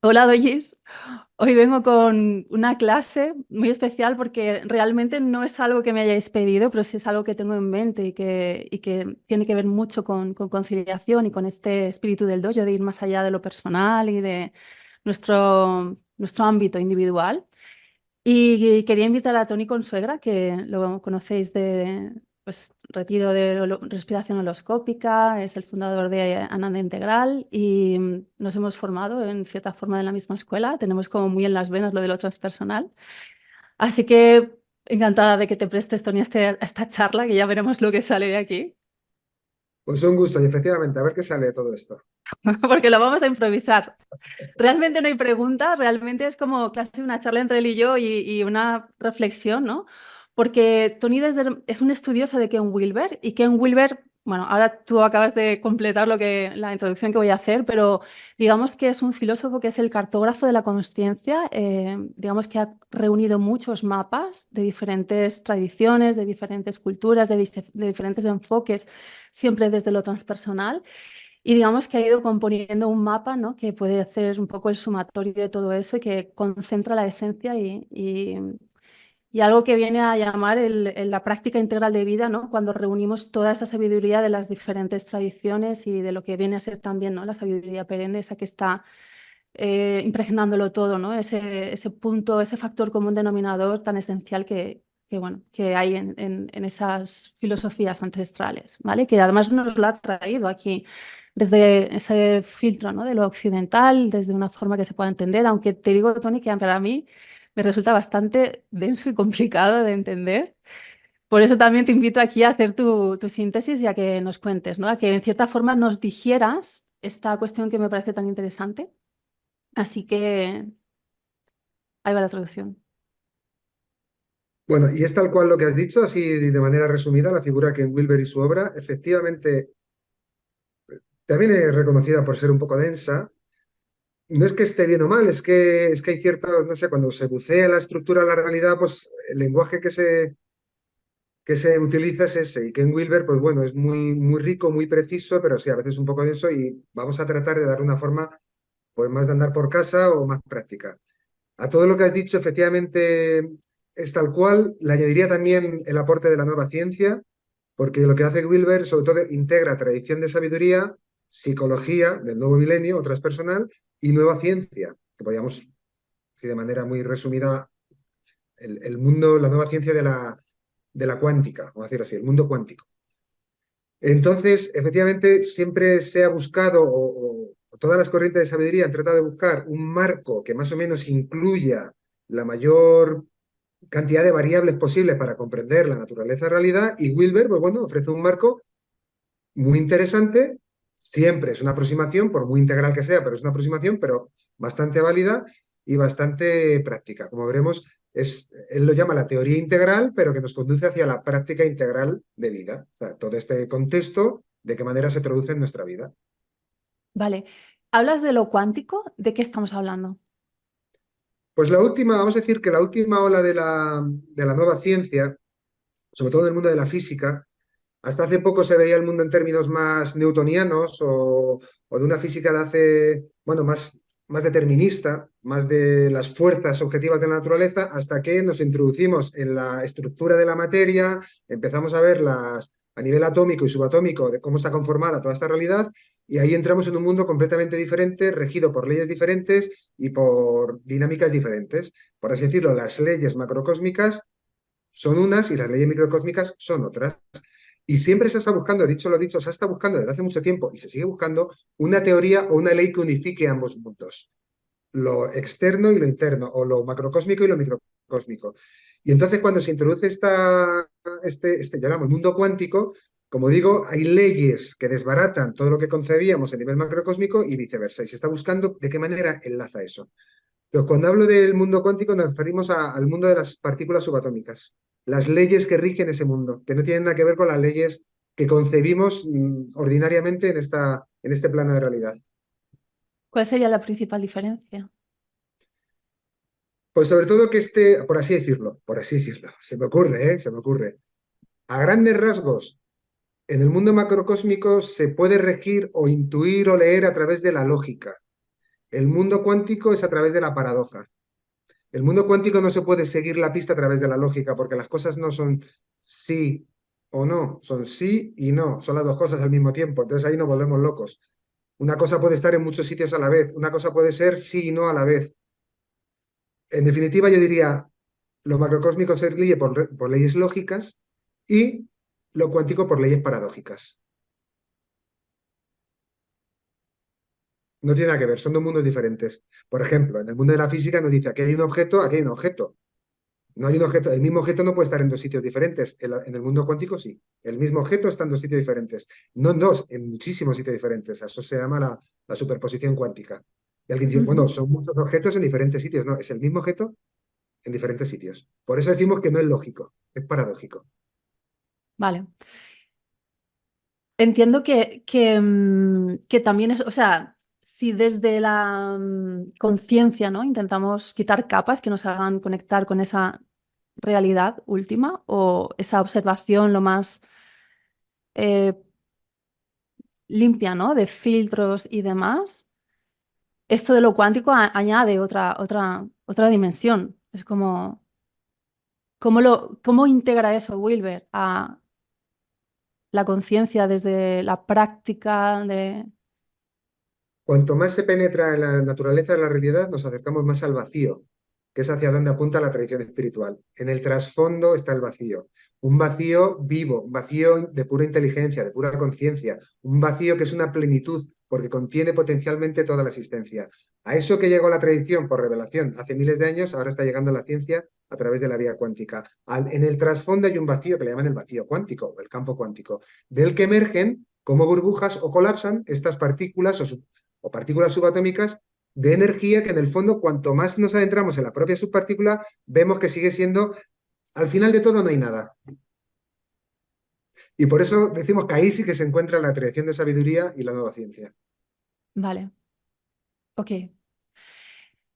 Hola, Doyis. Hoy vengo con una clase muy especial porque realmente no es algo que me hayáis pedido, pero sí es algo que tengo en mente y que tiene que ver mucho con conciliación y con este espíritu del dojo de ir más allá de lo personal y de nuestro ámbito individual. Y quería invitar a Tony Consuegra, que lo conocéis de retiro de respiración holoscópica, es el fundador de Ananda Integral y nos hemos formado en cierta forma en la misma escuela. Tenemos como muy en las venas lo de lo transpersonal. Así que encantada de que te prestes, Tony, a esta charla, que ya veremos lo que sale de aquí, Pues un gusto, y efectivamente, a ver qué sale de todo esto. porque lo vamos a improvisar. Realmente no hay preguntas, realmente es como casi una charla entre él y yo y una reflexión, ¿no? Porque Tony es un estudioso de Ken Wilber y Ken Wilber, bueno, ahora tú acabas de completar la introducción que voy a hacer, pero digamos que es un filósofo que es el cartógrafo de la consciencia, digamos que ha reunido muchos mapas de diferentes tradiciones, de diferentes culturas, de diferentes enfoques, siempre desde lo transpersonal. Y digamos que ha ido componiendo un mapa, ¿no? Que puede hacer un poco el sumatorio de todo eso y que concentra la esencia y algo que viene a llamar la práctica integral de vida, ¿no? Cuando reunimos toda esa sabiduría de las diferentes tradiciones y de lo que viene a ser también, ¿no? La sabiduría perenne, esa que está impregnándolo todo, ¿no? Ese punto, ese factor común denominador tan esencial bueno, que hay en esas filosofías ancestrales, ¿vale? Que además nos lo ha traído aquí desde ese filtro, ¿no? De lo occidental, desde una forma que se pueda entender, aunque te digo, Tony, que para mí me resulta bastante denso y complicado de entender. Por eso también te invito aquí a hacer tu síntesis y a que nos cuentes, ¿no? A que en cierta forma nos digieras esta cuestión que me parece tan interesante. Así que ahí va la traducción. Bueno, y es tal cual lo que has dicho, así de manera resumida, la figura que en Wilber y su obra, efectivamente, también es reconocida por ser un poco densa. No es que esté bien o mal, es que hay cierta, no sé, cuando se bucea la estructura de la realidad, pues el lenguaje que se utiliza es ese. Y Ken Wilber, pues bueno, es muy, muy rico, muy preciso, pero sí, a veces un poco denso y vamos a tratar de dar una forma, pues más de andar por casa o más práctica. A todo lo que has dicho, efectivamente, es tal cual. Le añadiría también el aporte de la nueva ciencia, porque lo que hace Wilber, sobre todo, integra tradición de sabiduría, psicología del nuevo milenio, o transpersonal, y nueva ciencia, que podríamos, si de manera muy resumida, el mundo, la nueva ciencia de la cuántica, vamos a decir así, el mundo cuántico. Entonces, efectivamente, siempre se ha buscado, o todas las corrientes de sabiduría han tratado de buscar un marco que más o menos incluya la mayor cantidad de variables posibles para comprender la naturaleza de realidad, y Wilber, pues bueno, ofrece un marco muy interesante. Siempre es una aproximación, por muy integral que sea, pero es una aproximación, pero bastante válida y bastante práctica. Como veremos, él lo llama la teoría integral, pero que nos conduce hacia la práctica integral de vida. O sea, todo este contexto, de qué manera se traduce en nuestra vida. Vale. ¿Hablas de lo cuántico? ¿De qué estamos hablando? Pues la última, vamos a decir que la última ola de la nueva ciencia, sobre todo en el mundo de la física, hasta hace poco se veía el mundo en términos más newtonianos o de una física de hace, bueno, más determinista, más de las fuerzas objetivas de la naturaleza, hasta que nos introducimos en la estructura de la materia, empezamos a ver a nivel atómico y subatómico de cómo está conformada toda esta realidad, y ahí entramos en un mundo completamente diferente, regido por leyes diferentes y por dinámicas diferentes. Por así decirlo, las leyes macrocósmicas son unas y las leyes microcósmicas son otras. Y siempre se está buscando, dicho lo dicho, se está buscando desde hace mucho tiempo y se sigue buscando una teoría o una ley que unifique ambos mundos, lo externo y lo interno, o lo macrocósmico y lo microcósmico. Y entonces cuando se introduce llamamos mundo cuántico, como digo, hay leyes que desbaratan todo lo que concebíamos a nivel macrocósmico y viceversa. Y se está buscando de qué manera enlaza eso. Entonces, cuando hablo del mundo cuántico, nos referimos al mundo de las partículas subatómicas, las leyes que rigen ese mundo, que no tienen nada que ver con las leyes que concebimos ordinariamente en este plano de realidad. ¿Cuál sería la principal diferencia? Pues sobre todo que por así decirlo, se me ocurre, ¿eh? Se me ocurre. A grandes rasgos, en el mundo macrocósmico se puede regir o intuir o leer a través de la lógica. El mundo cuántico es a través de la paradoja. El mundo cuántico no se puede seguir la pista a través de la lógica, porque las cosas no son sí o no, son sí y no, son las dos cosas al mismo tiempo. Entonces ahí nos volvemos locos. Una cosa puede estar en muchos sitios a la vez, una cosa puede ser sí y no a la vez. En definitiva, yo diría, lo macrocósmico se rige por leyes lógicas y lo cuántico por leyes paradójicas. No tiene nada que ver, son dos mundos diferentes. Por ejemplo, en el mundo de la física nos dice, aquí hay un objeto, aquí hay un objeto. No hay un objeto, el mismo objeto no puede estar en dos sitios diferentes. En el mundo cuántico sí. El mismo objeto está en dos sitios diferentes. No en dos, en muchísimos sitios diferentes. Eso se llama la superposición cuántica. Y alguien dice, bueno, Ujú. son muchos objetos en diferentes sitios. No, es el mismo objeto en diferentes sitios. Por eso decimos que no es lógico, es paradójico. Vale. Entiendo que también es, o sea, si desde la conciencia, ¿no? Intentamos quitar capas que nos hagan conectar con esa realidad última o esa observación lo más eh, limpia, ¿no? De filtros y demás, esto de lo cuántico añade otra dimensión. Es como, ¿cómo integra eso Wilber a la conciencia desde la práctica de... Cuanto más se penetra en la naturaleza de la realidad, nos acercamos más al vacío, que es hacia donde apunta la tradición espiritual. En el trasfondo está el vacío, un vacío vivo, un vacío de pura inteligencia, de pura conciencia, un vacío que es una plenitud porque contiene potencialmente toda la existencia. A eso que llegó la tradición por revelación hace miles de años, ahora está llegando la ciencia a través de la vía cuántica. En el trasfondo hay un vacío que le llaman el vacío cuántico, el campo cuántico, del que emergen como burbujas o colapsan estas partículas o partículas subatómicas de energía que en el fondo, cuanto más nos adentramos en la propia subpartícula, vemos que sigue siendo, al final de todo no hay nada. Y por eso decimos que ahí sí que se encuentra la creación de sabiduría y la nueva ciencia. Vale, ok.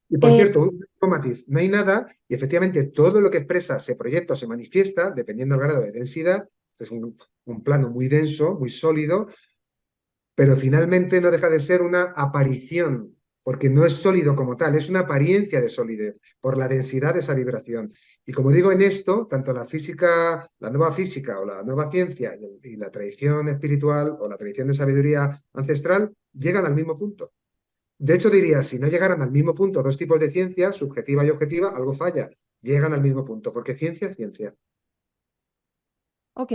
Y por Eh, cierto, un último matiz, no hay nada y efectivamente todo lo que expresa se proyecta o se manifiesta dependiendo del grado de densidad. Este es un plano muy denso, muy sólido, pero finalmente no deja de ser una aparición, porque no es sólido como tal, es una apariencia de solidez por la densidad de esa vibración. Y como digo, en esto, tanto la física, la nueva física o la nueva ciencia y la tradición espiritual o la tradición de sabiduría ancestral llegan al mismo punto. De hecho, diría, si no llegaran al mismo punto dos tipos de ciencia, subjetiva y objetiva, algo falla. Llegan al mismo punto, porque ciencia es ciencia. ok.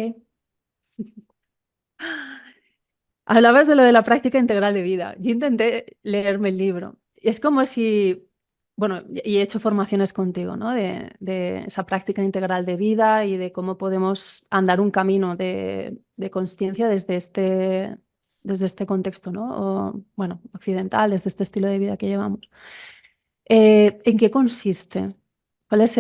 Hablabas de lo de la práctica integral de vida. Yo intenté leerme el libro. Es como si, bueno, y he hecho formaciones contigo, ¿no? De esa práctica integral de vida y de cómo podemos andar un camino de consciencia desde este contexto, ¿no? O, bueno, occidental, desde este estilo de vida que llevamos. ¿En qué consiste? ¿Cuál es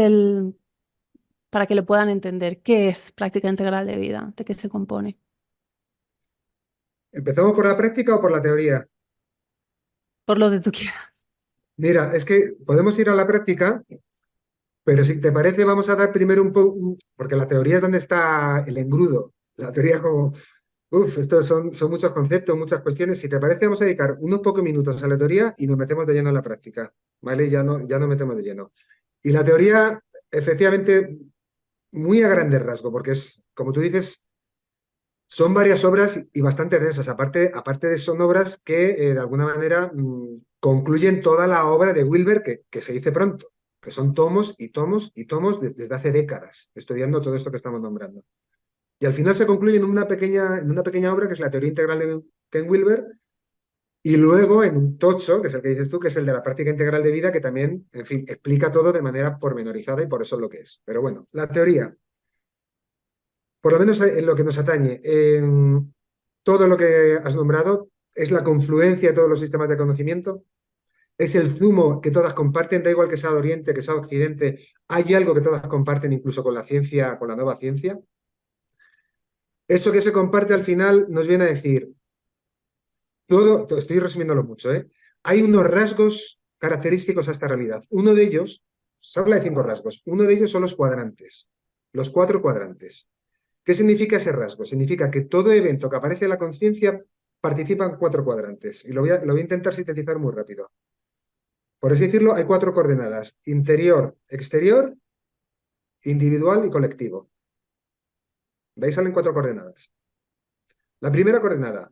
para que lo puedan entender, qué es práctica integral de vida? ¿De qué se compone? ¿Empezamos por la práctica o por la teoría? Por lo que tú quieras. Mira, es que podemos ir a la práctica. Pero si te parece, vamos a dar primero un poco, porque la teoría es donde está el engrudo. La teoría como, estos son muchos conceptos, muchas cuestiones. Si te parece, vamos a dedicar unos pocos minutos a la teoría y nos metemos de lleno en la práctica, ¿vale? Ya no metemos de lleno. Y la teoría, efectivamente, muy a grandes rasgos, porque es, como tú dices, son varias obras y bastante densas. Aparte de son obras que, de alguna manera, concluyen toda la obra de Wilber, que se dice pronto, que son tomos y tomos y tomos desde hace décadas, estudiando todo esto que estamos nombrando. Y al final se concluye en una pequeña obra que es la teoría integral de Ken Wilber, y luego en un tocho, que es el que dices tú, que es el de la práctica integral de vida, que también, en fin, explica todo de manera pormenorizada y por eso es lo que es. Pero bueno, la teoría, por lo menos en lo que nos atañe, en todo lo que has nombrado es la confluencia de todos los sistemas de conocimiento, es el zumo que todas comparten, da igual que sea de Oriente, que sea de Occidente, hay algo que todas comparten incluso con la ciencia, con la nueva ciencia. Eso que se comparte al final nos viene a decir, estoy resumiéndolo mucho, ¿eh? Hay unos rasgos característicos a esta realidad. Uno de ellos, se habla de 5 rasgos, uno de ellos son los cuadrantes, los 4 cuadrantes. ¿Qué significa ese rasgo? Significa que todo evento que aparece en la conciencia participa en 4 cuadrantes. Y lo voy a intentar sintetizar muy rápido. Por así decirlo, hay 4 coordenadas: interior, exterior, individual y colectivo. De ahí salen 4 coordenadas. La primera coordenada,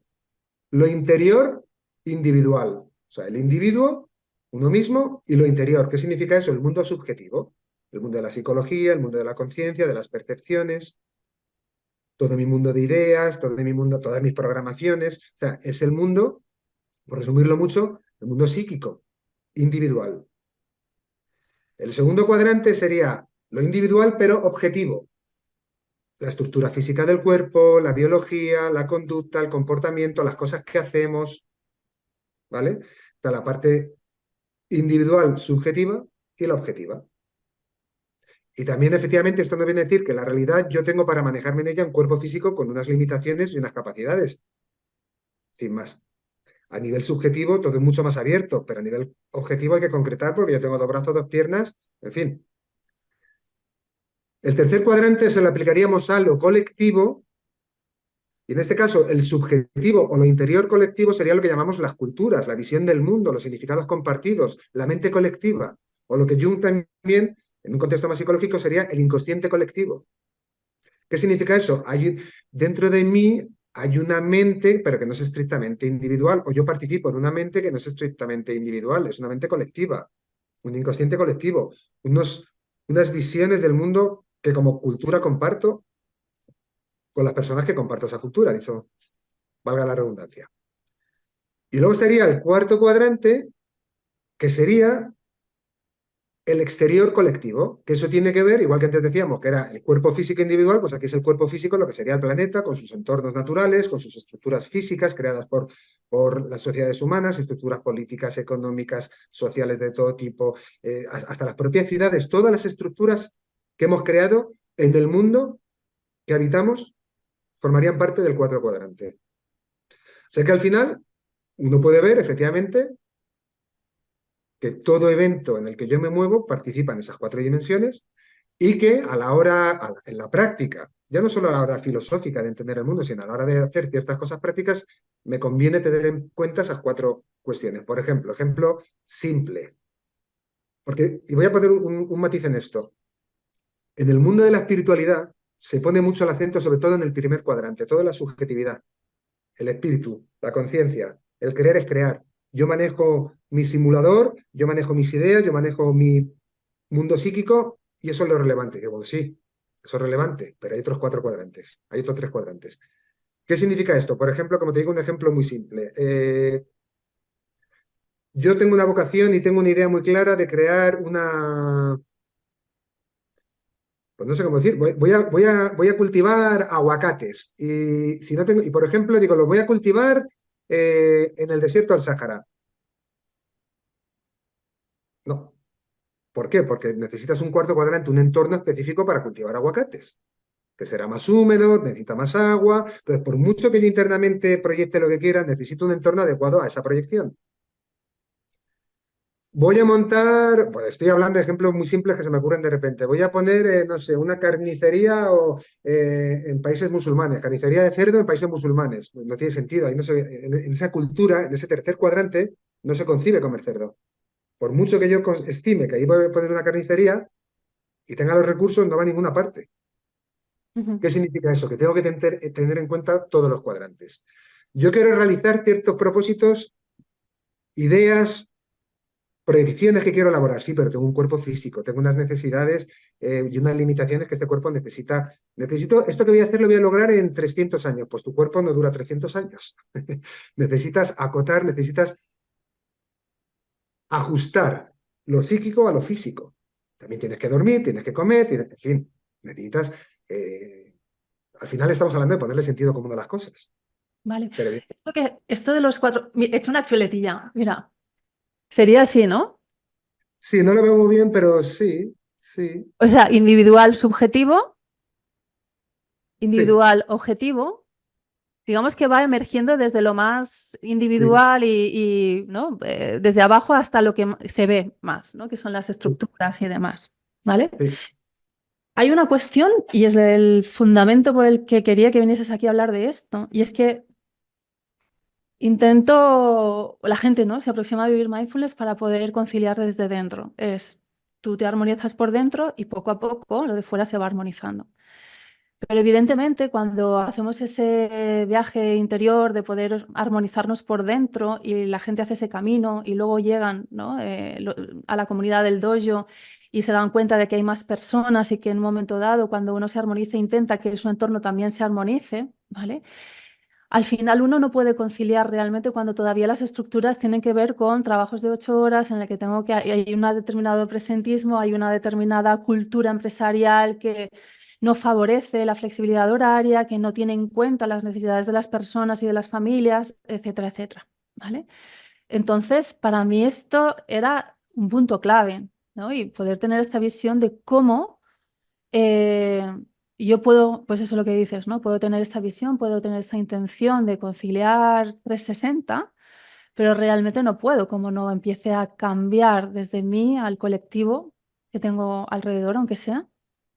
lo interior, individual. O sea, el individuo, uno mismo, y lo interior. ¿Qué significa eso? El mundo subjetivo. El mundo de la psicología, el mundo de la conciencia, de las percepciones, todo mi mundo de ideas, todo mi mundo, todas mis programaciones. O sea, es el mundo, por resumirlo mucho, el mundo psíquico, individual. El segundo cuadrante sería lo individual, pero objetivo. La estructura física del cuerpo, la biología, la conducta, el comportamiento, las cosas que hacemos, ¿vale? Está la parte individual, subjetiva y la objetiva. Y también, efectivamente, esto no viene a decir que la realidad yo tengo para manejarme en ella un cuerpo físico con unas limitaciones y unas capacidades, sin más. A nivel subjetivo todo es mucho más abierto, pero a nivel objetivo hay que concretar porque yo tengo 2 brazos, 2 piernas, en fin. El tercer cuadrante se lo aplicaríamos a lo colectivo, y en este caso el subjetivo o lo interior colectivo sería lo que llamamos las culturas, la visión del mundo, los significados compartidos, la mente colectiva, o lo que Jung también, en un contexto más psicológico, sería el inconsciente colectivo. ¿Qué significa eso? Dentro de mí hay una mente, pero que no es estrictamente individual, o yo participo de una mente que no es estrictamente individual, es una mente colectiva, un inconsciente colectivo, unas visiones del mundo que como cultura comparto con las personas que comparto esa cultura, dicho, valga la redundancia. Y luego estaría el cuarto cuadrante, que sería el exterior colectivo, que eso tiene que ver, igual que antes decíamos, que era el cuerpo físico individual, pues aquí es el cuerpo físico, lo que sería el planeta, con sus entornos naturales, con sus estructuras físicas creadas por las sociedades humanas, estructuras políticas, económicas, sociales de todo tipo, hasta las propias ciudades, todas las estructuras que hemos creado en el mundo que habitamos formarían parte del cuarto cuadrante. Sé que al final uno puede ver, efectivamente, que todo evento en el que yo me muevo participa en esas 4 dimensiones y que a la hora, en la práctica, ya no solo a la hora filosófica de entender el mundo, sino a la hora de hacer ciertas cosas prácticas, me conviene tener en cuenta esas 4 cuestiones. Por ejemplo simple, y voy a poner un matiz en esto. En el mundo de la espiritualidad se pone mucho el acento sobre todo en el primer cuadrante, toda la subjetividad, el espíritu, la conciencia, el querer es crear. Yo manejo mi simulador, yo manejo mis ideas, yo manejo mi mundo psíquico y eso es lo relevante. Que bueno, sí, eso es relevante, pero hay otros 4 cuadrantes, hay otros 3 cuadrantes. ¿Qué significa esto? Por ejemplo, como te digo, un ejemplo muy simple. Yo tengo una vocación y tengo una idea muy clara de crear pues no sé cómo decir, voy a cultivar aguacates. Y si no tengo, y por ejemplo, digo, los voy a cultivar en el desierto del Sáhara. No. ¿Por qué? Porque necesitas un cuarto cuadrante, un entorno específico para cultivar aguacates, que será más húmedo, necesita más agua. Entonces, por mucho que yo internamente proyecte lo que quiera, necesito un entorno adecuado a esa proyección. Voy a montar, pues estoy hablando de ejemplos muy simples que se me ocurren de repente. Voy a poner, no sé, una carnicería en países musulmanes, carnicería de cerdo en países musulmanes. No tiene sentido. Ahí no en esa cultura, en ese tercer cuadrante, no se concibe comer cerdo. Por mucho que yo estime que ahí voy a poner una carnicería y tenga los recursos, no va a ninguna parte. Ujú. ¿Qué significa eso? Que tengo que tener en cuenta todos los cuadrantes. Yo quiero realizar ciertos propósitos, ideas, proyecciones que quiero elaborar, sí, pero tengo un cuerpo físico, tengo unas necesidades y unas limitaciones que este cuerpo necesita. Necesito, esto que voy a hacer lo voy a lograr en 300 años. Pues tu cuerpo no dura 300 años. Necesitas acotar, necesitas ajustar lo psíquico a lo físico. También tienes que dormir, tienes que comer, en fin, necesitas... al final estamos hablando de ponerle sentido común a las cosas. Vale. Pero bien, Esto de los 4, he hecho una chuletilla, mira, sería así, ¿no? sí, no lo veo muy bien, pero sí, sí, O sea, individual, subjetivo, sí, individual, objetivo, digamos que va emergiendo desde lo más sí, individual ¿no? Desde abajo hasta lo que se ve más, ¿no? Que son las sí, estructuras y demás, ¿vale? sí. Hay una cuestión y es el fundamento por el que quería que vinieses aquí a hablar de esto, y es que Intento, la gente, ¿no? Se aproxima a vivir mindfulness para poder conciliar desde dentro. Tú te armonizas por dentro y poco a poco lo de fuera se va armonizando. Pero evidentemente cuando hacemos ese viaje interior de poder armonizarnos por dentro y la gente hace ese camino y luego llegan, ¿no? A la comunidad del dojo y se dan cuenta de que hay más personas y que en un momento dado cuando uno se armoniza intenta que su entorno también se armonice, ¿vale? Al final uno no puede conciliar realmente cuando todavía las estructuras tienen que ver con trabajos de 8 horas en el que hay un determinado presentismo, hay una determinada cultura empresarial que no favorece la flexibilidad horaria, que no tiene en cuenta las necesidades de las personas y de las familias, etcétera, etcétera, ¿vale? Entonces, para mí esto era un punto clave, ¿no? Y poder tener esta visión de cómo eh, yo puedo, pues eso es lo que dices, ¿no? Puedo tener esta visión, puedo tener esta intención de conciliar 360, pero realmente no puedo, como no empiece a cambiar desde mí al colectivo que tengo alrededor, aunque sea,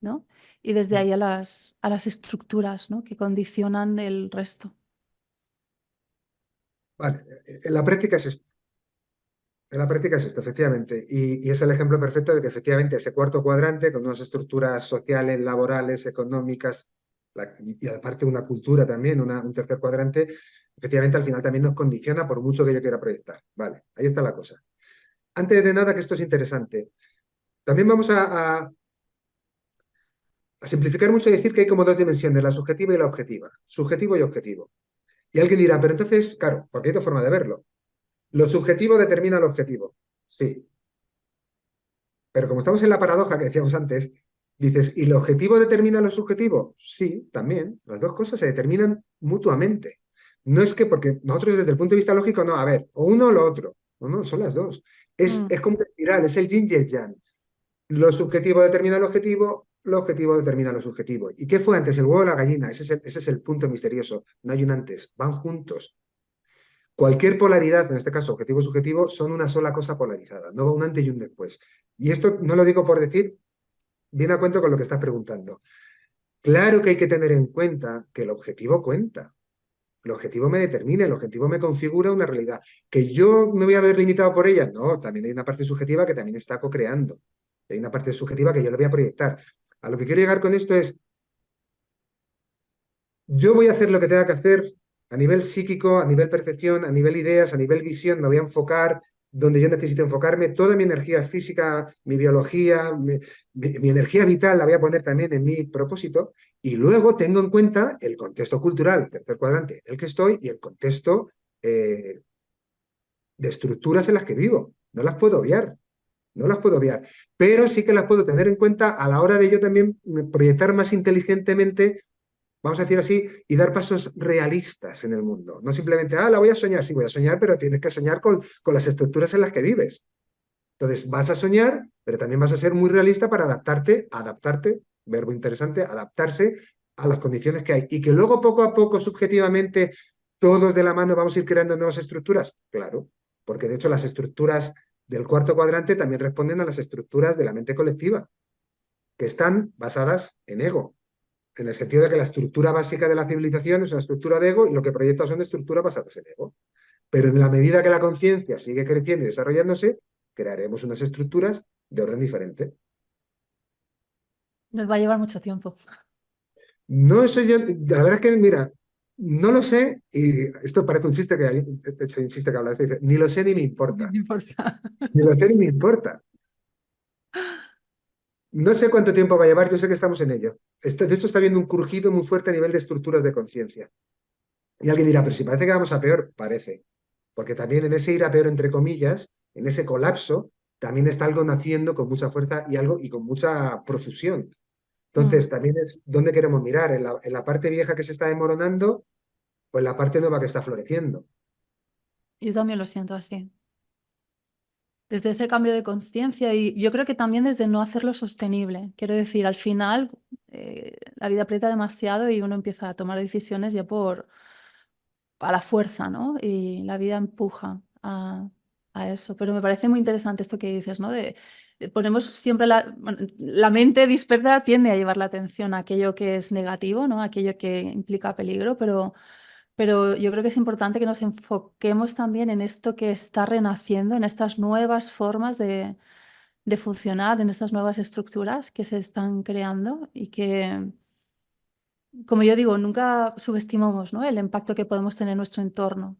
¿no? Y desde ahí a las estructuras, ¿no? Que condicionan el resto. Vale, en la práctica es esto. En la práctica es esto, efectivamente. Y es el ejemplo perfecto de que efectivamente ese cuarto cuadrante, con unas estructuras sociales, laborales, económicas, y aparte una cultura también, un tercer cuadrante, efectivamente al final también nos condiciona por mucho que yo quiera proyectar. Vale, ahí está la cosa. Antes de nada, que esto es interesante, también vamos a simplificar mucho y decir que hay como dos dimensiones, la subjetiva y la objetiva. Subjetivo y objetivo. Y alguien dirá, pero entonces, claro, porque hay dos formas de verlo. Lo subjetivo determina lo objetivo. Sí, pero como estamos en la paradoja que decíamos antes, dices, ¿y lo objetivo determina lo subjetivo? Sí, también. Las dos cosas se determinan mutuamente. No es que porque nosotros desde el punto de vista lógico, no, a ver, o uno o lo otro. No, no, son las dos. Mm, Es como una espiral, es el yin y el yang. Lo subjetivo determina lo objetivo determina lo subjetivo. ¿Y qué fue antes, el huevo o la gallina? Ese es el punto misterioso. No hay un antes, van juntos. Cualquier polaridad, en este caso objetivo-subjetivo, son una sola cosa polarizada, no va un antes y un después. Y esto no lo digo por decir, viene a cuento con lo que estás preguntando. Claro que hay que tener en cuenta que el objetivo cuenta. El objetivo me determina, el objetivo me configura una realidad. ¿Que yo me voy a ver limitado por ella? No, también hay una parte subjetiva que también está co-creando. Hay una parte subjetiva que yo le voy a proyectar. A lo que quiero llegar con esto es, yo voy a hacer lo que tenga que hacer a nivel psíquico, a nivel percepción, a nivel ideas, a nivel visión, me voy a enfocar donde yo necesito enfocarme, toda mi energía física, mi biología, mi energía vital la voy a poner también en mi propósito y luego tengo en cuenta el contexto cultural, tercer cuadrante en el que estoy y el contexto eh, de estructuras en las que vivo. No las puedo obviar, no las puedo obviar, pero sí que las puedo tener en cuenta a la hora de yo también proyectar más inteligentemente, vamos a decir así, y dar pasos realistas en el mundo. No simplemente, la voy a soñar, sí, voy a soñar, pero tienes que soñar con las estructuras en las que vives. Entonces, vas a soñar, pero también vas a ser muy realista para adaptarte, verbo interesante, adaptarse a las condiciones que hay. Y que luego, poco a poco, subjetivamente, todos de la mano vamos a ir creando nuevas estructuras. Claro, porque de hecho las estructuras del cuarto cuadrante también responden a las estructuras de la mente colectiva, que están basadas en ego, en el sentido de que la estructura básica de la civilización es una estructura de ego y lo que proyecta son estructuras basadas en ego. Pero en la medida que la conciencia sigue creciendo y desarrollándose, crearemos unas estructuras de orden diferente. Nos va a llevar mucho tiempo. No eso yo, la verdad es que, mira, no lo sé, y esto parece un chiste que hay, de hecho hay un chiste que habla de esto, dice, ni lo sé ni me No importa, importa. ni lo sé ni me importa. No sé cuánto tiempo va a llevar, yo sé que estamos en ello. De hecho, está habiendo un crujido muy fuerte a nivel de estructuras de conciencia. Y alguien dirá, pero si parece que vamos a peor, parece. Porque también en ese ir a peor, entre comillas, en ese colapso, también está algo naciendo con mucha fuerza y algo y con mucha profusión. Mm, Entonces, también es dónde queremos mirar, en la parte vieja que se está demoronando o en la parte nueva que está floreciendo. yo también lo siento así. Desde ese cambio de conciencia y yo creo que también desde no hacerlo sostenible. Quiero decir, al final la vida aprieta demasiado y uno empieza a tomar decisiones ya a la fuerza, ¿no? Y la vida empuja a eso. Pero me parece muy interesante esto que dices, ¿no? Ponemos siempre bueno, la mente dispersa tiende a llevar la atención a aquello que es negativo, ¿no? Aquello que implica peligro, pero pero yo creo que es importante que nos enfoquemos también en esto que está renaciendo, en estas nuevas formas de funcionar, en estas nuevas estructuras que se están creando y que, como yo digo, nunca subestimamos, ¿no?, el impacto que podemos tener en nuestro entorno.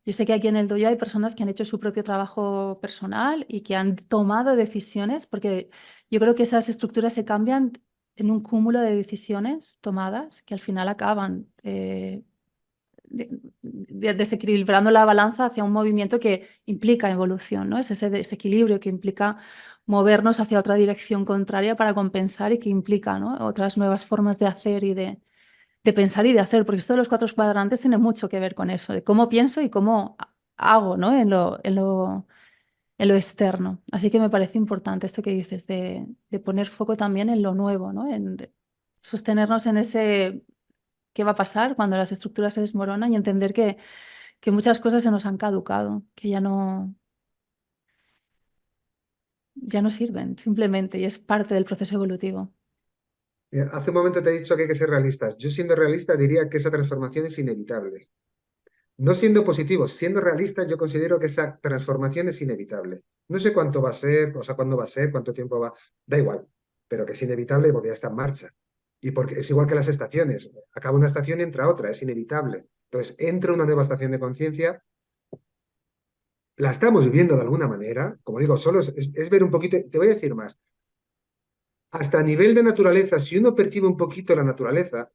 Yo sé que aquí en el dojo hay personas que han hecho su propio trabajo personal y que han tomado decisiones, porque yo creo que esas estructuras se cambian en un cúmulo de decisiones tomadas que al final acaban desequilibrando la balanza hacia un movimiento que implica evolución, ¿no? Es ese desequilibrio que implica movernos hacia otra dirección contraria para compensar y que implica, ¿no?, otras nuevas formas de hacer y de pensar y de hacer, porque esto de los cuatro cuadrantes tiene mucho que ver con eso, de cómo pienso y cómo hago, ¿no?, en lo externo. Así que me parece importante esto que dices de poner foco también en lo nuevo, ¿no?, en sostenernos en ese qué va a pasar cuando las estructuras se desmoronan y entender que muchas cosas se nos han caducado, que ya no sirven simplemente y es parte del proceso evolutivo. Mira, hace un momento te he dicho que hay que ser realistas. Yo siendo realista diría que esa transformación es inevitable. No siendo positivo, siendo realista, yo considero que esa transformación es inevitable. No sé cuánto va a ser, o sea, cuándo va a ser, cuánto tiempo va, da igual, pero que es inevitable porque ya está en marcha. Y porque es igual que las estaciones. Acaba una estación y entra otra, es inevitable. Entonces, entra una nueva estación de conciencia, la estamos viviendo de alguna manera. Como digo, solo es ver un poquito, te voy a decir más. Hasta a nivel de naturaleza, si uno percibe un poquito la naturaleza,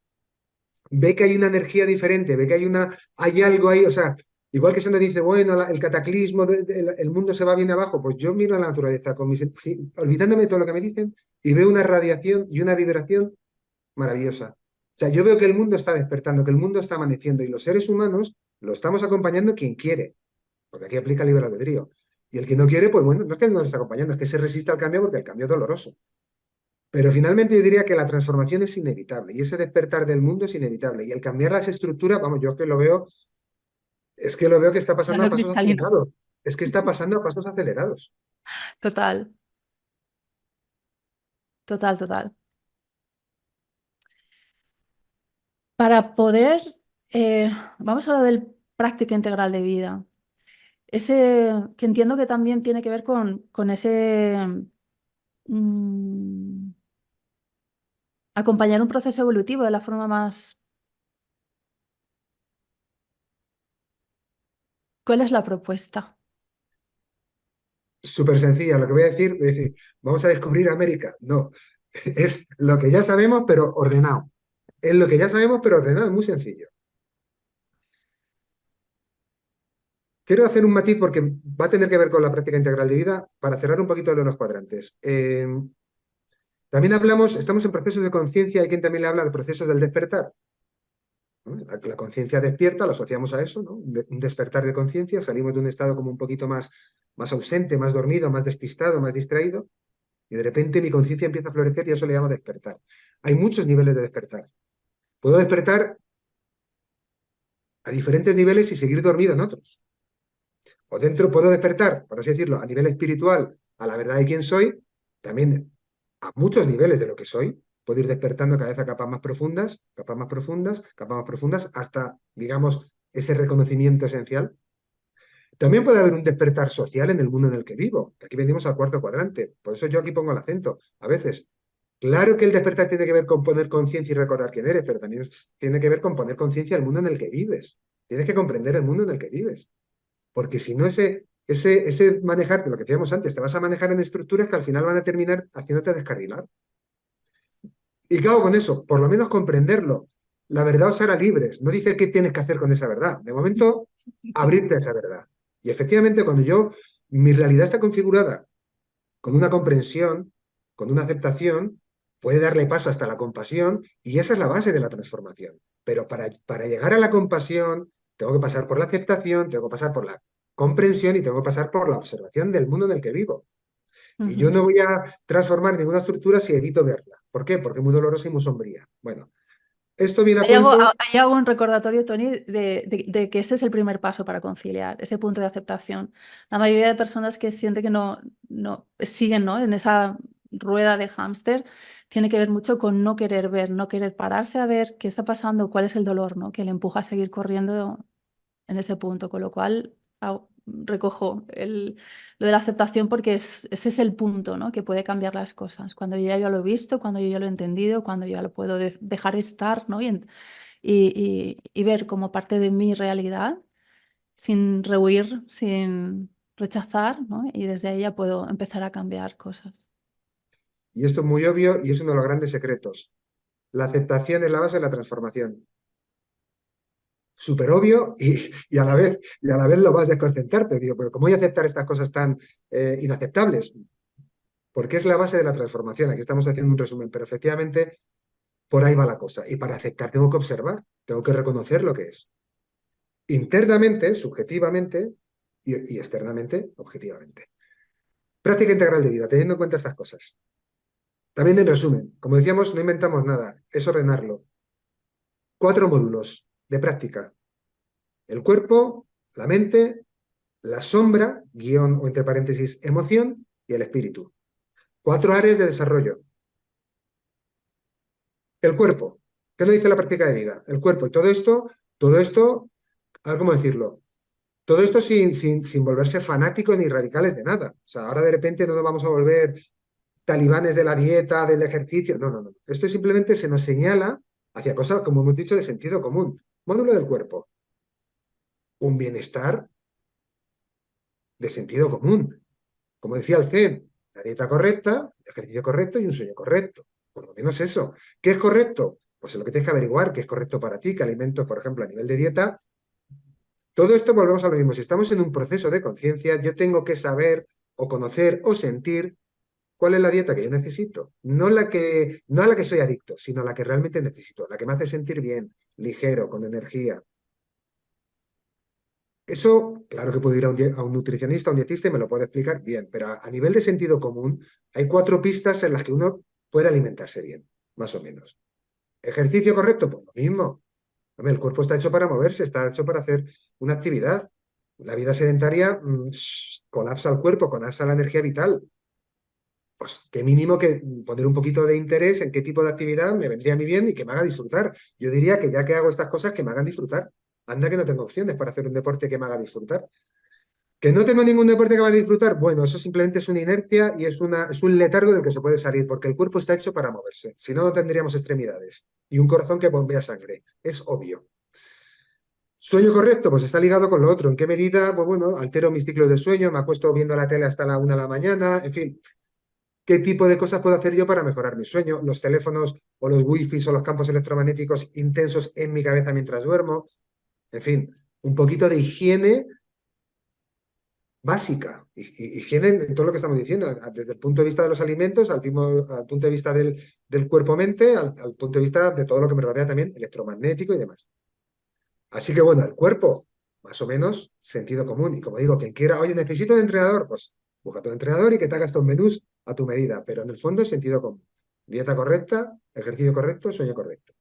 ve que hay una energía diferente, ve que hay algo ahí, o sea, igual que se nos dice, bueno, el cataclismo, el mundo se va bien abajo, pues yo miro a la naturaleza, olvidándome de todo lo que me dicen, y veo una radiación y una vibración maravillosa. O sea, yo veo que el mundo está despertando, que el mundo está amaneciendo, y los seres humanos lo estamos acompañando quien quiere, porque aquí aplica libre albedrío. Y el que no quiere, pues bueno, no es que no lo está acompañando, es que se resiste al cambio porque el cambio es doloroso. Pero finalmente yo diría que la transformación es inevitable y ese despertar del mundo es inevitable. Y el cambiar las estructuras, vamos, yo es que lo veo que está pasando a Plano pasos cristalino. acelerados. Es que está pasando a pasos acelerados. Total, total, total. Para poder, eh, vamos a hablar del práctica integral de vida. Ese que entiendo que también tiene que ver con ese mm, acompañar un proceso evolutivo de la forma más... ¿Cuál es la propuesta? Súper sencilla, lo que voy a decir, vamos a descubrir América. No, es lo que ya sabemos, pero ordenado. Es lo que ya sabemos, pero ordenado, es muy sencillo. Quiero hacer un matiz porque va a tener que ver con la práctica integral de vida para cerrar un poquito lo de los cuadrantes. También hablamos, estamos en procesos de conciencia, hay quien también le habla de procesos del despertar, ¿no? La conciencia despierta, lo asociamos a eso, ¿no? Un despertar de conciencia, salimos de un estado como un poquito más ausente, más dormido, más despistado, más distraído, y de repente mi conciencia empieza a florecer y eso le llamo despertar. Hay muchos niveles de despertar. Puedo despertar a diferentes niveles y seguir dormido en otros. O dentro puedo despertar, por así decirlo, a nivel espiritual, a la verdad de quién soy, también a muchos niveles de lo que soy. Puedo ir despertando cada vez a capas más profundas, capas más profundas, capas más profundas, hasta, digamos, ese reconocimiento esencial. También puede haber un despertar social en el mundo en el que vivo. Aquí venimos al cuarto cuadrante. Por eso yo aquí pongo el acento. A veces, claro que el despertar tiene que ver con poner conciencia y recordar quién eres, pero también tiene que ver con poner conciencia al mundo en el que vives. Tienes que comprender el mundo en el que vives. Porque si no, ese manejar, lo que decíamos antes, te vas a manejar en estructuras que al final van a terminar haciéndote descarrilar. Y claro, con eso, por lo menos comprenderlo. La verdad os hará libres. No dice qué tienes que hacer con esa verdad. De momento, abrirte a esa verdad. Y efectivamente, mi realidad está configurada con una comprensión, con una aceptación, puede darle paso hasta la compasión, y esa es la base de la transformación. Pero para llegar a la compasión, tengo que pasar por la aceptación, tengo que pasar por la comprensión y tengo que pasar por la observación del mundo en el que vivo. Y yo Ujú. no voy a transformar ninguna estructura si evito verla. ¿Por qué? Porque es muy dolorosa y muy sombría. Bueno, esto viene a Hay algo, cuento. hay algo un recordatorio, Tony, de que ese es el primer paso para conciliar, ese punto de aceptación. La mayoría de personas que sienten que no siguen, ¿no?, en esa rueda de hámster tiene que ver mucho con no querer ver, no querer pararse a ver qué está pasando, cuál es el dolor, ¿no? Que le empuja a seguir corriendo en ese punto, con lo cual recojo lo de la aceptación porque ese es el punto, ¿no? Que puede cambiar las cosas. Cuando yo ya lo he visto, cuando yo ya lo he entendido, cuando yo ya lo puedo dejar estar, ¿no? Y ver como parte de mi realidad sin rehuir, sin rechazar, ¿no? Y desde ahí ya puedo empezar a cambiar cosas. Y esto es muy obvio y es uno de los grandes secretos. La aceptación es la base de la transformación. Súper obvio y a la vez lo vas a desconcentrarte. Digo, pero ¿cómo voy a aceptar estas cosas tan inaceptables? Porque es la base de la transformación. Aquí estamos haciendo un resumen, pero efectivamente por ahí va la cosa. Y para aceptar tengo que observar, tengo que reconocer lo que es. Internamente, subjetivamente y externamente, objetivamente. Práctica integral de vida, teniendo en cuenta estas cosas. También en resumen, como decíamos, no inventamos nada, es ordenarlo. 4 módulos de práctica. El cuerpo, la mente, la sombra, guión o entre paréntesis, emoción y el espíritu. 4 áreas de desarrollo. El cuerpo. ¿Qué nos dice la práctica de vida? El cuerpo. Y todo esto, a ver cómo decirlo. Todo esto sin volverse fanáticos ni radicales de nada. O sea, ahora de repente no nos vamos a volver talibanes de la dieta, del ejercicio. No, no, no. Esto simplemente se nos señala hacia cosas, como hemos dicho, de sentido común. Módulo del cuerpo. Un bienestar de sentido común. Como decía el Zen, la dieta correcta, el ejercicio correcto y un sueño correcto. Por lo menos eso. ¿Qué es correcto? Pues es lo que tienes que averiguar, qué es correcto para ti, qué alimentos, por ejemplo, a nivel de dieta. Todo esto volvemos a lo mismo. Si estamos en un proceso de conciencia, yo tengo que saber o conocer o sentir cuál es la dieta que yo necesito. No a la que soy adicto, sino a la que realmente necesito, la que me hace sentir bien, ligero, con energía. Eso, claro que puedo ir a un nutricionista, a un dietista y me lo puede explicar bien, pero a nivel de sentido común hay 4 pistas en las que uno puede alimentarse bien, más o menos. ¿Ejercicio correcto? Pues lo mismo. Hombre, el cuerpo está hecho para moverse, está hecho para hacer una actividad. La vida sedentaria colapsa el cuerpo, colapsa la energía vital. Pues qué mínimo que poner un poquito de interés en qué tipo de actividad me vendría a mí bien y que me haga disfrutar. Yo diría que ya que hago estas cosas, que me hagan disfrutar. Anda que no tengo opciones para hacer un deporte que me haga disfrutar. ¿Que no tengo ningún deporte que me haga disfrutar? Bueno, eso simplemente es una inercia y es un letargo del que se puede salir, porque el cuerpo está hecho para moverse. Si no, no tendríamos extremidades y un corazón que bombea sangre. Es obvio. ¿Sueño correcto? Pues está ligado con lo otro. ¿En qué medida? Pues bueno, altero mis ciclos de sueño, me acuesto viendo la tele hasta la 1 de la mañana, en fin. ¿Qué tipo de cosas puedo hacer yo para mejorar mi sueño? Los teléfonos o los wifi o los campos electromagnéticos intensos en mi cabeza mientras duermo. En fin, un poquito de higiene básica. Higiene en todo lo que estamos diciendo, desde el punto de vista de los alimentos, al punto de vista del cuerpo-mente, al punto de vista de todo lo que me rodea también, electromagnético y demás. Así que bueno, el cuerpo, más o menos, sentido común. Y como digo, quien quiera, oye, necesito un entrenador, pues busca tu entrenador y que te hagas tus menús a tu medida. Pero en el fondo es sentido común. Dieta correcta, ejercicio correcto, sueño correcto.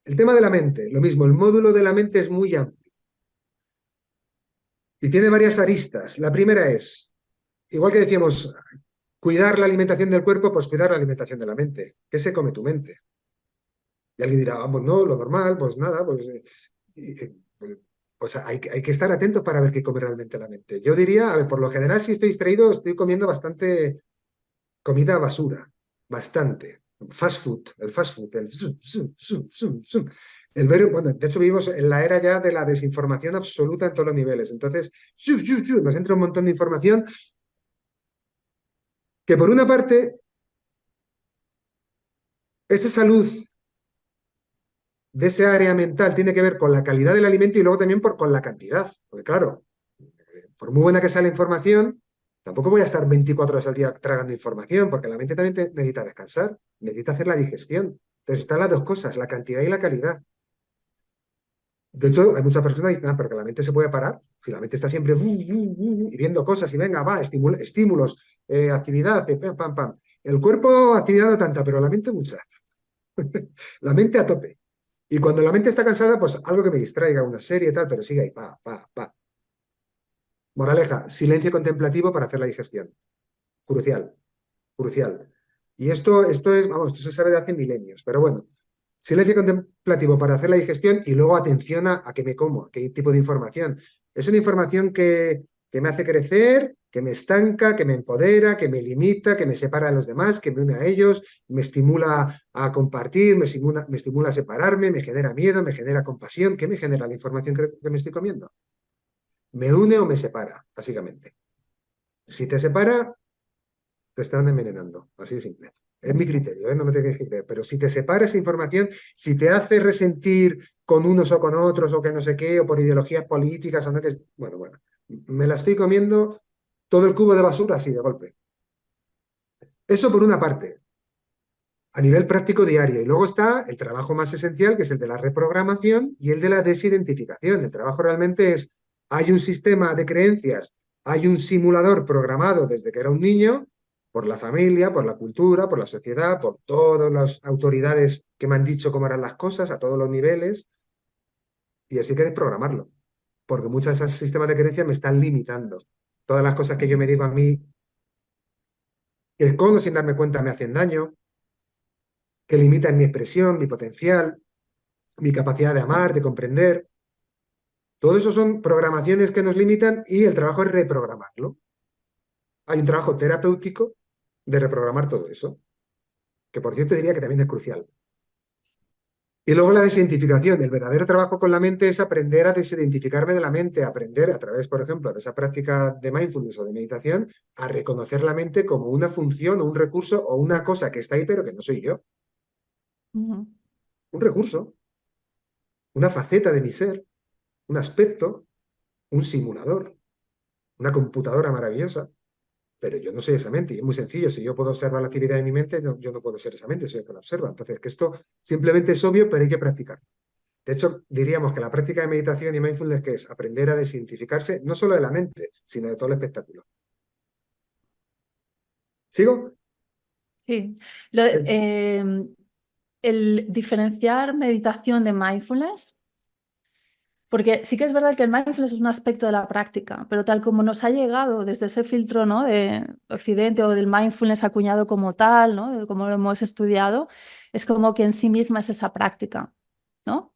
El tema de la mente, lo mismo, el módulo de la mente es muy amplio y tiene varias aristas. La primera es, igual que decíamos, cuidar la alimentación del cuerpo, pues cuidar la alimentación de la mente. ¿Qué se come tu mente? Y alguien dirá, vamos, no, lo normal, pues nada, pues hay que estar atentos para ver qué come realmente la mente. Yo diría, a ver, por lo general, si estoy distraído, estoy comiendo bastante comida basura, bastante. Fast food, bueno, de hecho vivimos en la era ya de la desinformación absoluta en todos los niveles. Entonces, nos entra un montón de información que por una parte, esa salud de esa área mental tiene que ver con la calidad del alimento y luego también con la cantidad. Porque claro, por muy buena que sea la información, tampoco voy a estar 24 horas al día tragando información, porque la mente también necesita descansar, necesita hacer la digestión. Entonces están las dos cosas, la cantidad y la calidad. De hecho, hay muchas personas que dicen, pero que la mente se puede parar. Si la mente está siempre y viendo cosas y venga, va, estímulos, actividad, pam, pam, pam. El cuerpo, actividad no tanta, pero la mente mucha. La mente a tope. Y cuando la mente está cansada, pues algo que me distraiga, una serie y tal, pero sigue ahí, pa, pa, pa. Moraleja, silencio contemplativo para hacer la digestión. Crucial. crucial. Y esto es, vamos, esto se sabe de hace milenios, pero bueno, silencio contemplativo para hacer la digestión y luego atención a qué me como, a qué tipo de información. Es una información que me hace crecer, que me estanca, que me empodera, que me limita, que me separa de los demás, que me une a ellos, me estimula a compartir, me estimula a separarme, me genera miedo, me genera compasión. ¿Qué me genera la información que me estoy comiendo? ¿Me une o me separa, básicamente? Si te separa, te están envenenando, así de simple. Es mi criterio, ¿eh? No me tengo que creer. Pero si te separa esa información, si te hace resentir con unos o con otros, o que no sé qué, o por ideologías políticas, o no que. Bueno, bueno, me la estoy comiendo todo el cubo de basura así de golpe. Eso por una parte, a nivel práctico diario. Y luego está el trabajo más esencial, que es el de la reprogramación y el de la desidentificación. El trabajo realmente es, hay un sistema de creencias, hay un simulador programado desde que era un niño, por la familia, por la cultura, por la sociedad, por todas las autoridades que me han dicho cómo eran las cosas a todos los niveles, y así hay que desprogramarlo, porque muchos de esos sistemas de creencias me están limitando. Todas las cosas que yo me digo a mí, que con o sin darme cuenta me hacen daño, que limitan mi expresión, mi potencial, mi capacidad de amar, de comprender. Todo eso son programaciones que nos limitan y el trabajo es reprogramarlo. Hay un trabajo terapéutico de reprogramar todo eso, que por cierto diría que también es crucial. Y luego la desidentificación. El verdadero trabajo con la mente es aprender a desidentificarme de la mente, aprender a través, por ejemplo, de esa práctica de mindfulness o de meditación, a reconocer la mente como una función o un recurso o una cosa que está ahí pero que no soy yo. Ujú. Un recurso, una faceta de mi ser, un aspecto, un simulador, una computadora maravillosa. Pero yo no soy esa mente, y es muy sencillo. Si yo puedo observar la actividad de mi mente, yo no puedo ser esa mente, soy el que la observa. Entonces, que esto simplemente es obvio, pero hay que practicar. De hecho, diríamos que la práctica de meditación y mindfulness, que es aprender a desidentificarse, no solo de la mente, sino de todo el espectáculo. ¿Sigo? Sí. El diferenciar meditación de mindfulness, porque sí que es verdad que el mindfulness es un aspecto de la práctica, pero tal como nos ha llegado desde ese filtro, ¿no?, de Occidente o del mindfulness acuñado como tal, ¿no?, de cómo lo hemos estudiado, es como que en sí misma es esa práctica, ¿no?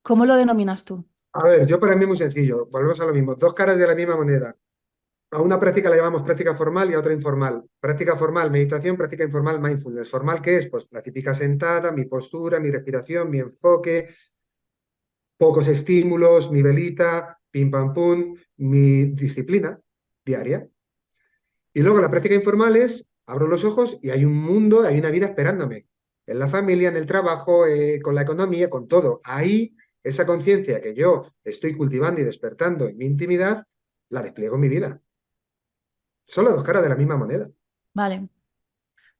¿Cómo lo denominas tú? A ver, yo para mí es muy sencillo. Volvemos a lo mismo. Dos caras de la misma moneda. A una práctica la llamamos práctica formal y a otra informal. Práctica formal, meditación; práctica informal, mindfulness. Formal, ¿qué es? Pues la típica sentada, mi postura, mi respiración, mi enfoque, pocos estímulos, mi velita, pim pam pum, mi disciplina diaria. Y luego la práctica informal es, abro los ojos y hay un mundo, hay una vida esperándome. En la familia, en el trabajo, con la economía, con todo. Ahí, esa conciencia que yo estoy cultivando y despertando en mi intimidad, la despliego en mi vida. Son las dos caras de la misma moneda. Vale.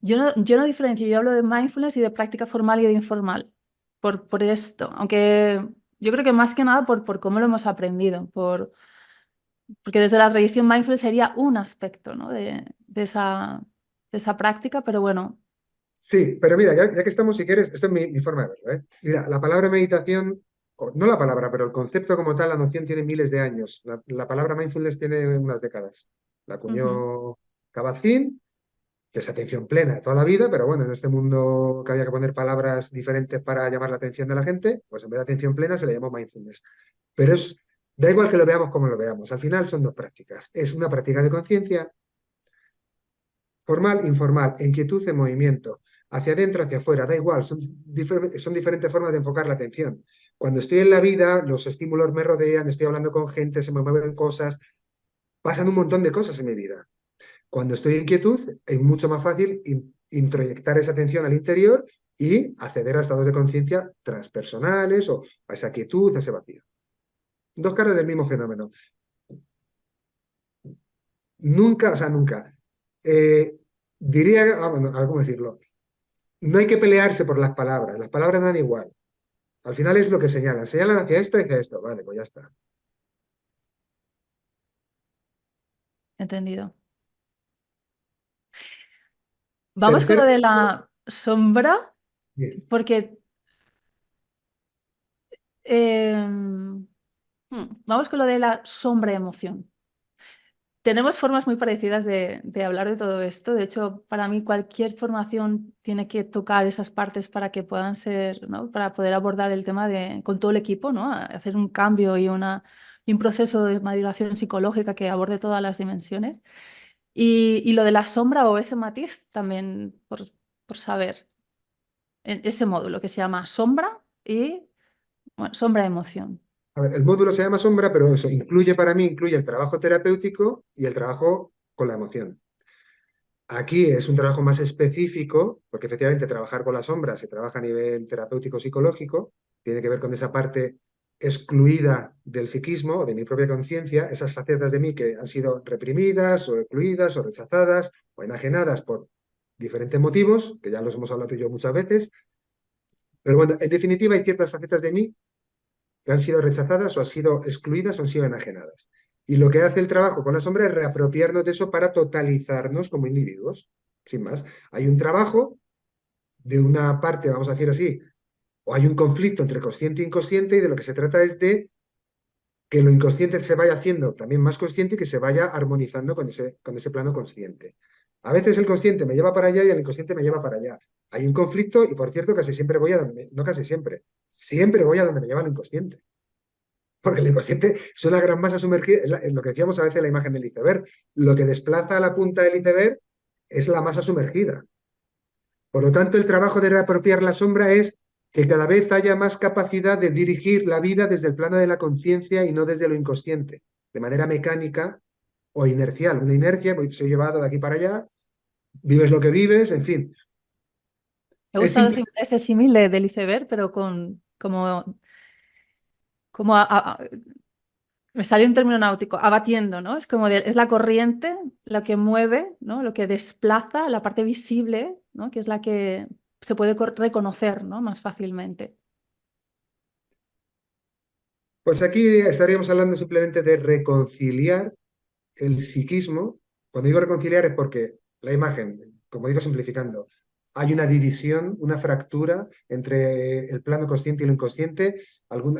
Yo no diferencio, yo hablo de mindfulness y de práctica formal y de informal, por esto, aunque yo creo que más que nada por cómo lo hemos aprendido, porque desde la tradición mindfulness sería un aspecto, ¿no?, de esa práctica, pero bueno. Sí, pero mira, ya que estamos, si quieres, esta es mi forma de verlo, ¿eh? Mira, la palabra meditación, o no la palabra, pero el concepto como tal, la noción tiene miles de años. La palabra mindfulness tiene unas décadas. La Ujú. acuñó Kabat-Zinn, que es atención plena de toda la vida, pero bueno, en este mundo que había que poner palabras diferentes para llamar la atención de la gente, pues en vez de atención plena se le llamó mindfulness. Pero da igual que lo veamos como lo veamos, al final son dos prácticas. Es una práctica de conciencia, formal, informal, en quietud, en movimiento, hacia adentro, hacia afuera, da igual, son diferentes formas de enfocar la atención. Cuando estoy en la vida, los estímulos me rodean, estoy hablando con gente, se me mueven cosas, pasan un montón de cosas en mi vida. Cuando estoy en quietud, es mucho más fácil introyectar esa atención al interior y acceder a estados de conciencia transpersonales o a esa quietud, a ese vacío. Dos caras del mismo fenómeno. Nunca, o sea, nunca. Eh, diría, bueno, ¿cómo decirlo? No hay que pelearse por las palabras dan igual. Al final es lo que señalan. Señalan hacia esto. Vale, pues ya está. Entendido. Vamos con Tercer. lo de la sombra, Bien. porque vamos con lo de la sombra emoción. Tenemos formas muy parecidas de hablar de todo esto. De hecho, para mí cualquier formación tiene que tocar esas partes para que puedan ser, ¿no? Para poder abordar el tema con todo el equipo, ¿no? Hacer un cambio y un proceso de maduración psicológica que aborde todas las dimensiones. Y lo de la sombra o ese matiz también por saber. En ese módulo que se llama sombra y bueno, sombra emoción. A ver, el módulo se llama sombra, pero eso incluye para mí, incluye el trabajo terapéutico y el trabajo con la emoción. Aquí es un trabajo más específico, porque efectivamente trabajar con la sombra se trabaja a nivel terapéutico psicológico, tiene que ver con esa parte excluida del psiquismo o de mi propia conciencia, esas facetas de mí que han sido reprimidas o excluidas o rechazadas o enajenadas por diferentes motivos, que ya los hemos hablado tú y yo muchas veces. Pero bueno, en definitiva hay ciertas facetas de mí que han sido rechazadas o han sido excluidas o han sido enajenadas. Y lo que hace el trabajo con la sombra es reapropiarnos de eso para totalizarnos como individuos, sin más. Hay un trabajo de una parte, vamos a decir así, o hay un conflicto entre consciente e inconsciente y de lo que se trata es de que lo inconsciente se vaya haciendo también más consciente y que se vaya armonizando con ese plano consciente. A veces el consciente me lleva para allá y el inconsciente me lleva para allá. Hay un conflicto y, por cierto, casi siempre voy a donde no casi siempre, siempre voy a donde me lleva el inconsciente. Porque el inconsciente es una gran masa sumergida, lo que decíamos a veces en la imagen del iceberg. Lo que desplaza a la punta del iceberg es la masa sumergida. Por lo tanto, el trabajo de reapropiar la sombra es que cada vez haya más capacidad de dirigir la vida desde el plano de la conciencia y no desde lo inconsciente, de manera mecánica o inercial. Una inercia, soy llevado de aquí para allá, vives lo que vives, en fin. Me ha Es gustado ese símil del iceberg, pero me salió un término náutico, abatiendo, ¿no? Es como es la corriente lo que mueve, ¿no? Lo que desplaza la parte visible, ¿no? Que es la que se puede reconocer, ¿no? Más fácilmente. Pues aquí estaríamos hablando simplemente de reconciliar el psiquismo. Cuando digo reconciliar es porque la imagen, como digo simplificando, hay una división, una fractura entre el plano consciente y lo inconsciente,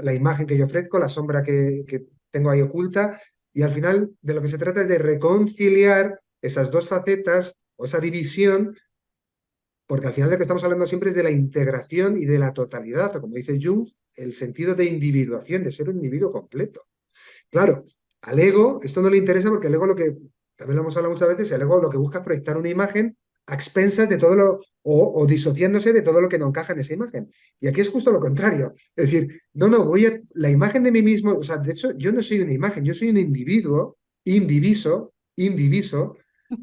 la imagen que yo ofrezco, la sombra que tengo ahí oculta, y al final de lo que se trata es de reconciliar esas dos facetas o esa división, porque al final de lo que estamos hablando siempre es de la integración y de la totalidad, o como dice Jung, el sentido de individuación, de ser un individuo completo. Claro, al ego esto no le interesa porque el ego lo que, también lo hemos hablado muchas veces, el ego lo que busca es proyectar una imagen a expensas de todo lo, o disociándose de todo lo que no encaja en esa imagen. Y aquí es justo lo contrario. Es decir, no, la imagen de mí mismo, o sea, de hecho, yo no soy una imagen, yo soy un individuo, indiviso,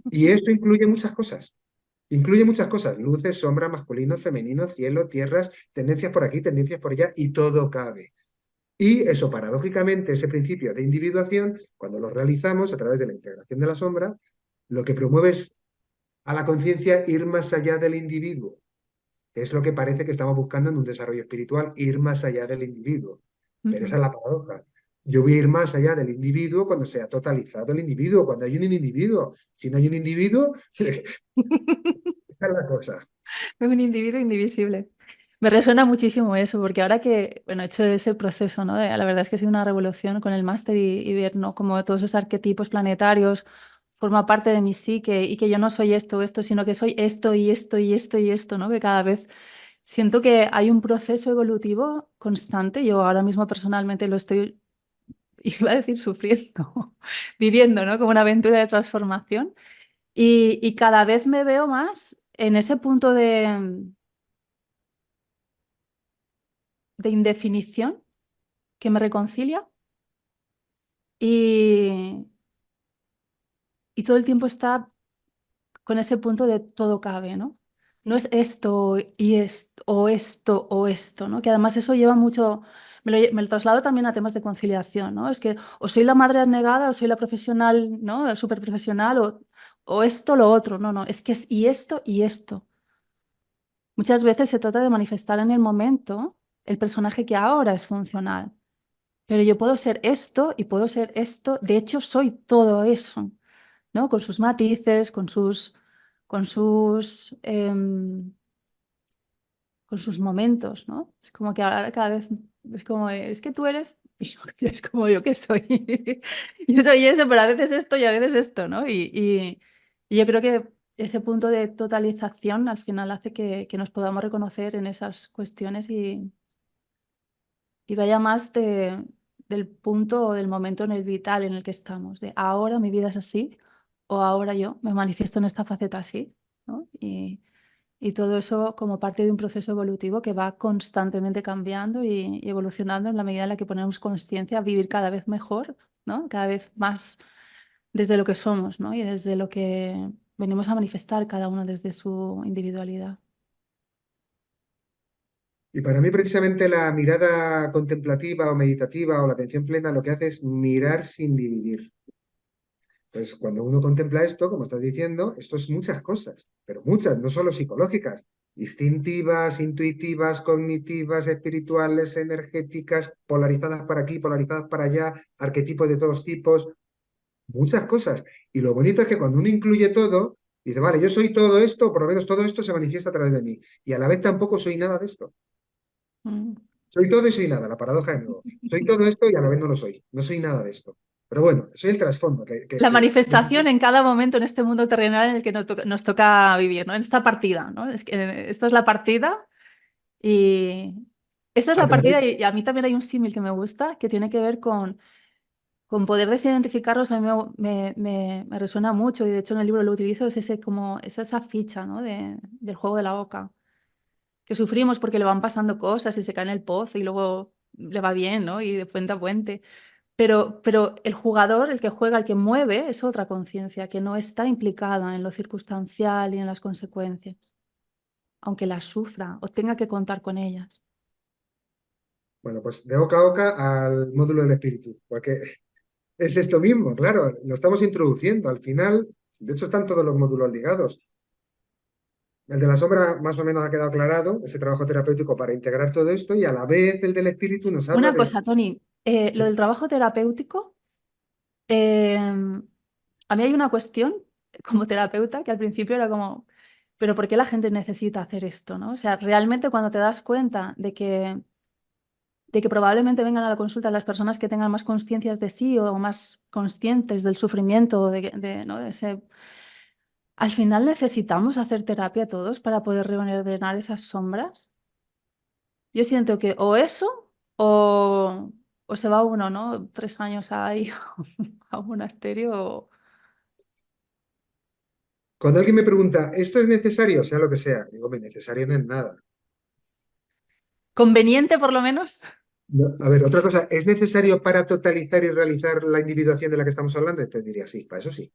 y eso incluye muchas cosas. Incluye muchas cosas, luces, sombras, masculino, femenino, cielo, tierras, tendencias por aquí, tendencias por allá, y todo cabe. Y eso, paradójicamente, ese principio de individuación, cuando lo realizamos a través de la integración de la sombra, lo que promueve es a la conciencia ir más allá del individuo, que es lo que parece que estamos buscando en un desarrollo espiritual, ir más allá del individuo. Pero esa Ujú. es la paradoja. Yo voy a ir más allá del individuo cuando se ha totalizado el individuo, cuando hay un individuo. Si no hay un individuo, esa es la cosa. Es un individuo indivisible. Me resuena muchísimo eso, porque ahora que, bueno, he hecho ese proceso, ¿no? La verdad es que ha sido una revolución con el máster y ver, ¿no? Cómo todos esos arquetipos planetarios forman parte de mi psique y que yo no soy esto o esto, sino que soy esto y esto y esto y esto, ¿no? Que cada vez siento que hay un proceso evolutivo constante. Yo ahora mismo personalmente lo estoy, iba a decir sufriendo, viviendo, ¿no? Como una aventura de transformación. Y cada vez me veo más en ese punto de indefinición que me reconcilia y, y todo el tiempo está con ese punto de todo cabe, ¿no? No es esto y esto o esto o esto, ¿no? Que además eso lleva mucho, me lo traslado también a temas de conciliación, ¿no? Es que o soy la madre abnegada o soy la profesional, ¿no? Súper profesional o esto lo otro, no, es que es y esto y esto. Muchas veces se trata de manifestar en el momento el personaje que ahora es funcional. Pero yo puedo ser esto y puedo ser esto. De hecho, soy todo eso, ¿no? Con sus matices, con sus, con sus momentos, ¿no? Es como que ahora cada vez es como, es que tú eres. Y es como yo que soy. Yo soy eso, pero a veces esto y a veces esto, ¿no? Y yo creo que ese punto de totalización al final hace que nos podamos reconocer en esas cuestiones y vaya más del punto o del momento en el vital en el que estamos, de ahora mi vida es así o ahora yo me manifiesto en esta faceta así, ¿no? Y todo eso como parte de un proceso evolutivo que va constantemente cambiando y evolucionando en la medida en la que ponemos conciencia a vivir cada vez mejor, ¿no? Cada vez más desde lo que somos, ¿no? Y desde lo que venimos a manifestar cada uno desde su individualidad. Y para mí precisamente la mirada contemplativa o meditativa o la atención plena lo que hace es mirar sin dividir. Entonces, cuando uno contempla esto, como estás diciendo, esto es muchas cosas, pero muchas, no solo psicológicas, instintivas, intuitivas, cognitivas, espirituales, energéticas, polarizadas para aquí, polarizadas para allá, arquetipos de todos tipos, muchas cosas. Y lo bonito es que cuando uno incluye todo, dice, vale, yo soy todo esto, o por lo menos todo esto se manifiesta a través de mí. Y a la vez tampoco soy nada de esto. Mm. Soy todo y soy nada, la paradoja de nuevo. Soy todo esto y a la vez no lo soy. No soy nada de esto. Pero bueno, soy el trasfondo. La manifestación en cada momento en este mundo terrenal en el que nos toca vivir, ¿no? En esta partida, ¿no? Es que esta es la partida y esta es a la través, partida y a mí también hay un símil que me gusta que tiene que ver con poder desidentificarlos. A mí me resuena mucho y de hecho en el libro lo utilizo, es ese como es esa ficha, ¿no? Del juego de la oca, que sufrimos porque le van pasando cosas y se cae en el pozo y luego le va bien, ¿no? Y de puente a puente. Pero el jugador, el que juega, el que mueve, es otra conciencia que no está implicada en lo circunstancial y en las consecuencias, aunque las sufra o tenga que contar con ellas. bueno, pues de oca a oca al módulo del espíritu, porque es esto mismo, claro, lo estamos introduciendo. Al final, de hecho, están todos los módulos ligados. El de la sombra más o menos ha quedado aclarado, ese trabajo terapéutico para integrar todo esto, y a la vez el del espíritu nos habla Una de... cosa, Tony, lo del trabajo terapéutico, eh, a mí hay una cuestión como terapeuta que al principio era como, pero ¿por qué la gente necesita hacer esto, ¿no? O sea, realmente cuando te das cuenta de que probablemente vengan a la consulta las personas que tengan más conciencias de sí o más conscientes del sufrimiento, ¿no? Al final necesitamos hacer terapia todos para poder reordenar esas sombras. Yo siento que o eso o se va uno, ¿no? 3 años ahí a un monasterio. Cuando alguien me pregunta, ¿esto es necesario? Sea lo que sea, digo, "Hombre, necesario no es nada". Conveniente por lo menos. A ver, otra cosa, ¿es necesario para totalizar y realizar la individuación de la que estamos hablando? Entonces diría, sí, para eso sí.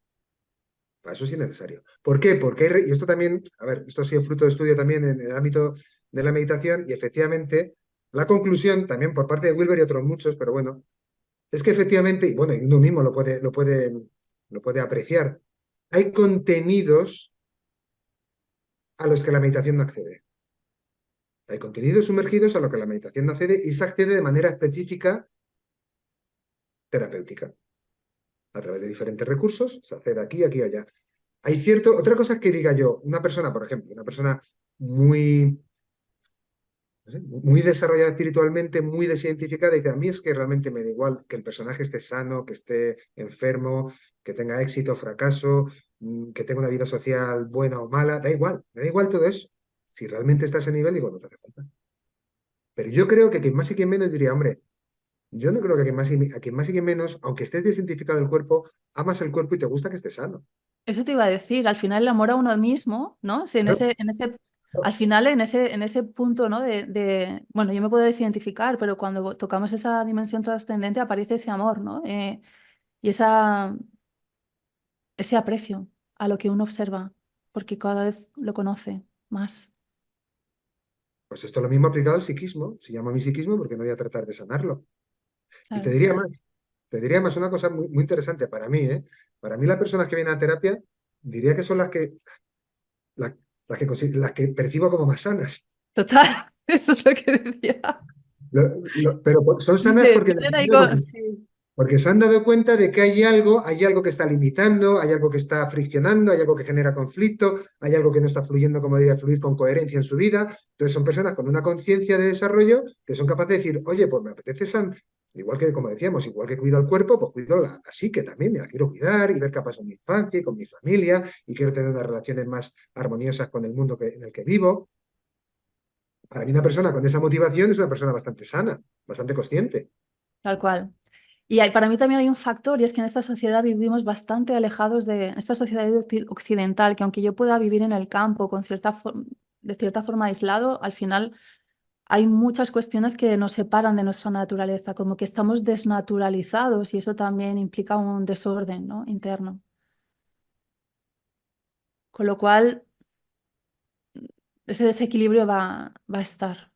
Para eso sí es necesario. ¿Por qué? Porque y esto también, a ver, esto ha sido fruto de estudio también en el ámbito de la meditación y efectivamente la conclusión, también por parte de Wilber y otros muchos, pero bueno, es que efectivamente, y bueno, y uno mismo lo puede apreciar, hay contenidos a los que la meditación no accede. Hay contenidos sumergidos a los que la meditación no accede y se accede de manera específica terapéutica, a través de diferentes recursos, se accede aquí, aquí, allá. Hay otra cosa que diga yo, una persona, por ejemplo, una persona muy, no sé, muy desarrollada espiritualmente, muy desidentificada, y dice, a mí es que realmente me da igual que el personaje esté sano, que esté enfermo, que tenga éxito o fracaso, que tenga una vida social buena o mala, da igual, me da igual todo eso. Si realmente está a ese nivel, digo, no te hace falta. Pero yo creo que quien más y quien menos diría, hombre, yo no creo que a quien más y quien menos, aunque estés desidentificado del cuerpo, amas el cuerpo y te gusta que esté sano. Eso te iba a decir, al final el amor a uno mismo, ¿no? Si Claro, al final en ese punto, ¿no? Bueno, yo me puedo desidentificar, pero cuando tocamos esa dimensión trascendente aparece ese amor, ¿no? Y ese aprecio a lo que uno observa, porque cada vez lo conoce más. pues esto es lo mismo aplicado al psiquismo. Se llama mi psiquismo porque no voy a tratar de sanarlo. Y te Claro. diría más, te diría más una cosa muy, muy interesante para mí, ¿eh? Para mí las personas que vienen a terapia, diría que son las, las que percibo como más sanas. Total, eso es lo que decía. Pero son sanas porque, Tienen ahí porque, sí. porque se han dado cuenta de que hay algo que está limitando, hay algo que está friccionando, hay algo que genera conflicto, hay algo que no está fluyendo como debería fluir con coherencia en su vida. Entonces son personas con una conciencia de desarrollo que son capaces de decir, oye, pues me apetece Igual que, como decíamos, igual que cuido el cuerpo, pues cuido la psique también, y la quiero cuidar y ver qué ha pasado en mi infancia y con mi familia, y quiero tener unas relaciones más armoniosas con el mundo en el que vivo. Para mí una persona con esa motivación es una persona bastante sana, bastante consciente. Tal cual. Y para mí también hay un factor, y es que en esta sociedad vivimos bastante alejados de esta sociedad occidental, que aunque yo pueda vivir en el campo con de cierta forma aislado, al final hay muchas cuestiones que nos separan de nuestra naturaleza, como que estamos desnaturalizados y eso también implica un desorden, ¿no? Interno. Con lo cual, ese desequilibrio va a estar.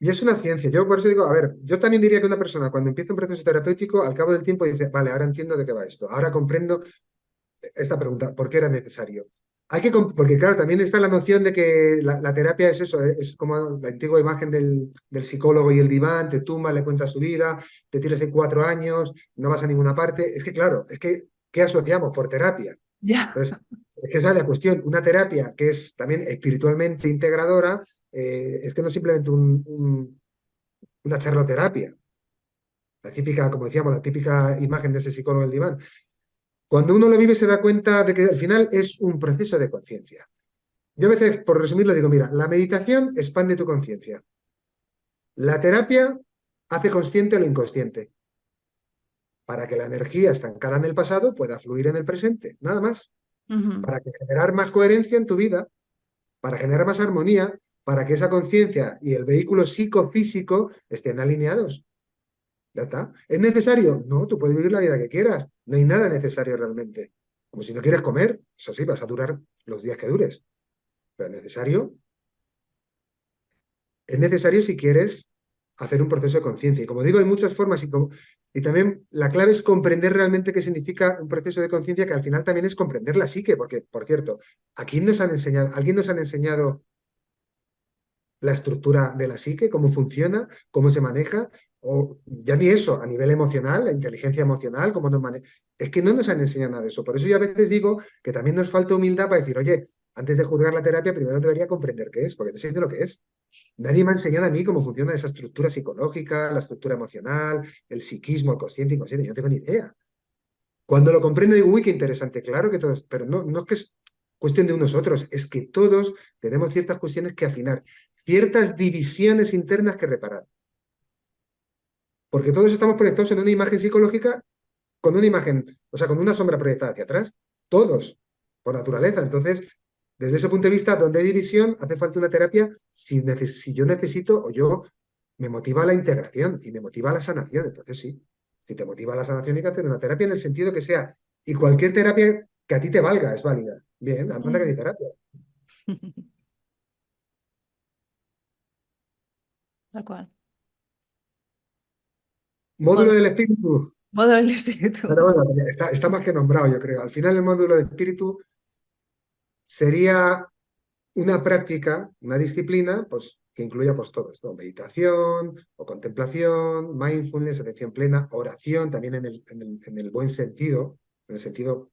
Y es una ciencia. Yo por eso digo, a ver, yo también diría que una persona cuando empieza un proceso terapéutico, al cabo del tiempo dice, vale, ahora entiendo de qué va esto, ahora comprendo esta pregunta, ¿por qué era necesario? Porque claro, también está la noción de que la terapia es eso, es como la antigua imagen del psicólogo y el diván, te tumba, le cuentas tu vida, te tiras en 4 años, no vas a ninguna parte. Es que claro, es que, ¿qué asociamos por terapia? Ya, Entonces, es que esa es la cuestión. Una terapia que es también espiritualmente integradora, es que no es simplemente una charloterapia. La típica, como decíamos, la típica imagen de ese psicólogo del diván. Cuando uno lo vive se da cuenta de que al final es un proceso de conciencia. Yo a veces, por resumirlo, digo, mira, la meditación expande tu conciencia. La terapia hace consciente lo inconsciente, para que la energía estancada en el pasado pueda fluir en el presente, nada más. ujú, Para generar más coherencia en tu vida, para generar más armonía, para que esa conciencia y el vehículo psicofísico estén alineados. Ya está. ¿Es necesario? No, tú puedes vivir la vida que quieras. No hay nada necesario realmente. Como si no quieres comer, eso sí, vas a durar los días que dures. Pero es necesario si quieres hacer un proceso de conciencia. Y como digo, hay muchas formas y también la clave es comprender realmente qué significa un proceso de conciencia, que al final también es comprender la psique, porque, por cierto, ¿alguien nos han enseñado la estructura de la psique, cómo funciona, cómo se maneja? O ya ni eso, a nivel emocional, la inteligencia emocional, cómo nos maneja. Es que no nos han enseñado nada de eso. Por eso yo a veces digo que también nos falta humildad para decir, oye, antes de juzgar la terapia, primero debería comprender qué es, porque no sé de lo que es. Nadie me ha enseñado a mí cómo funciona esa estructura psicológica, la estructura emocional, el psiquismo, el consciente, inconsciente. Yo no tengo ni idea. Cuando lo comprendo digo, uy, qué interesante, claro que todos, pero no, no es que es cuestión de unos otros, es que todos tenemos ciertas cuestiones que afinar, ciertas divisiones internas que reparar. Porque todos estamos proyectados en una imagen psicológica con una imagen, o sea, con una sombra proyectada hacia atrás. Todos, por naturaleza. Entonces, desde ese punto de vista, donde hay división, hace falta una terapia si yo necesito o yo me motiva la integración y me motiva la sanación. Entonces, sí, si te motiva la sanación, hay que hacer una terapia en el sentido que sea. Y cualquier terapia que a ti te valga es válida. Bien, anda que hay ujú. terapia. Tal cual. Módulo Joder, del espíritu. modo del espíritu. Pero bueno, está más que nombrado, yo creo. Al final, el módulo de espíritu sería una práctica, una disciplina, pues que incluya pues todo esto, meditación o contemplación, mindfulness, atención plena, oración, también en el buen sentido, en el sentido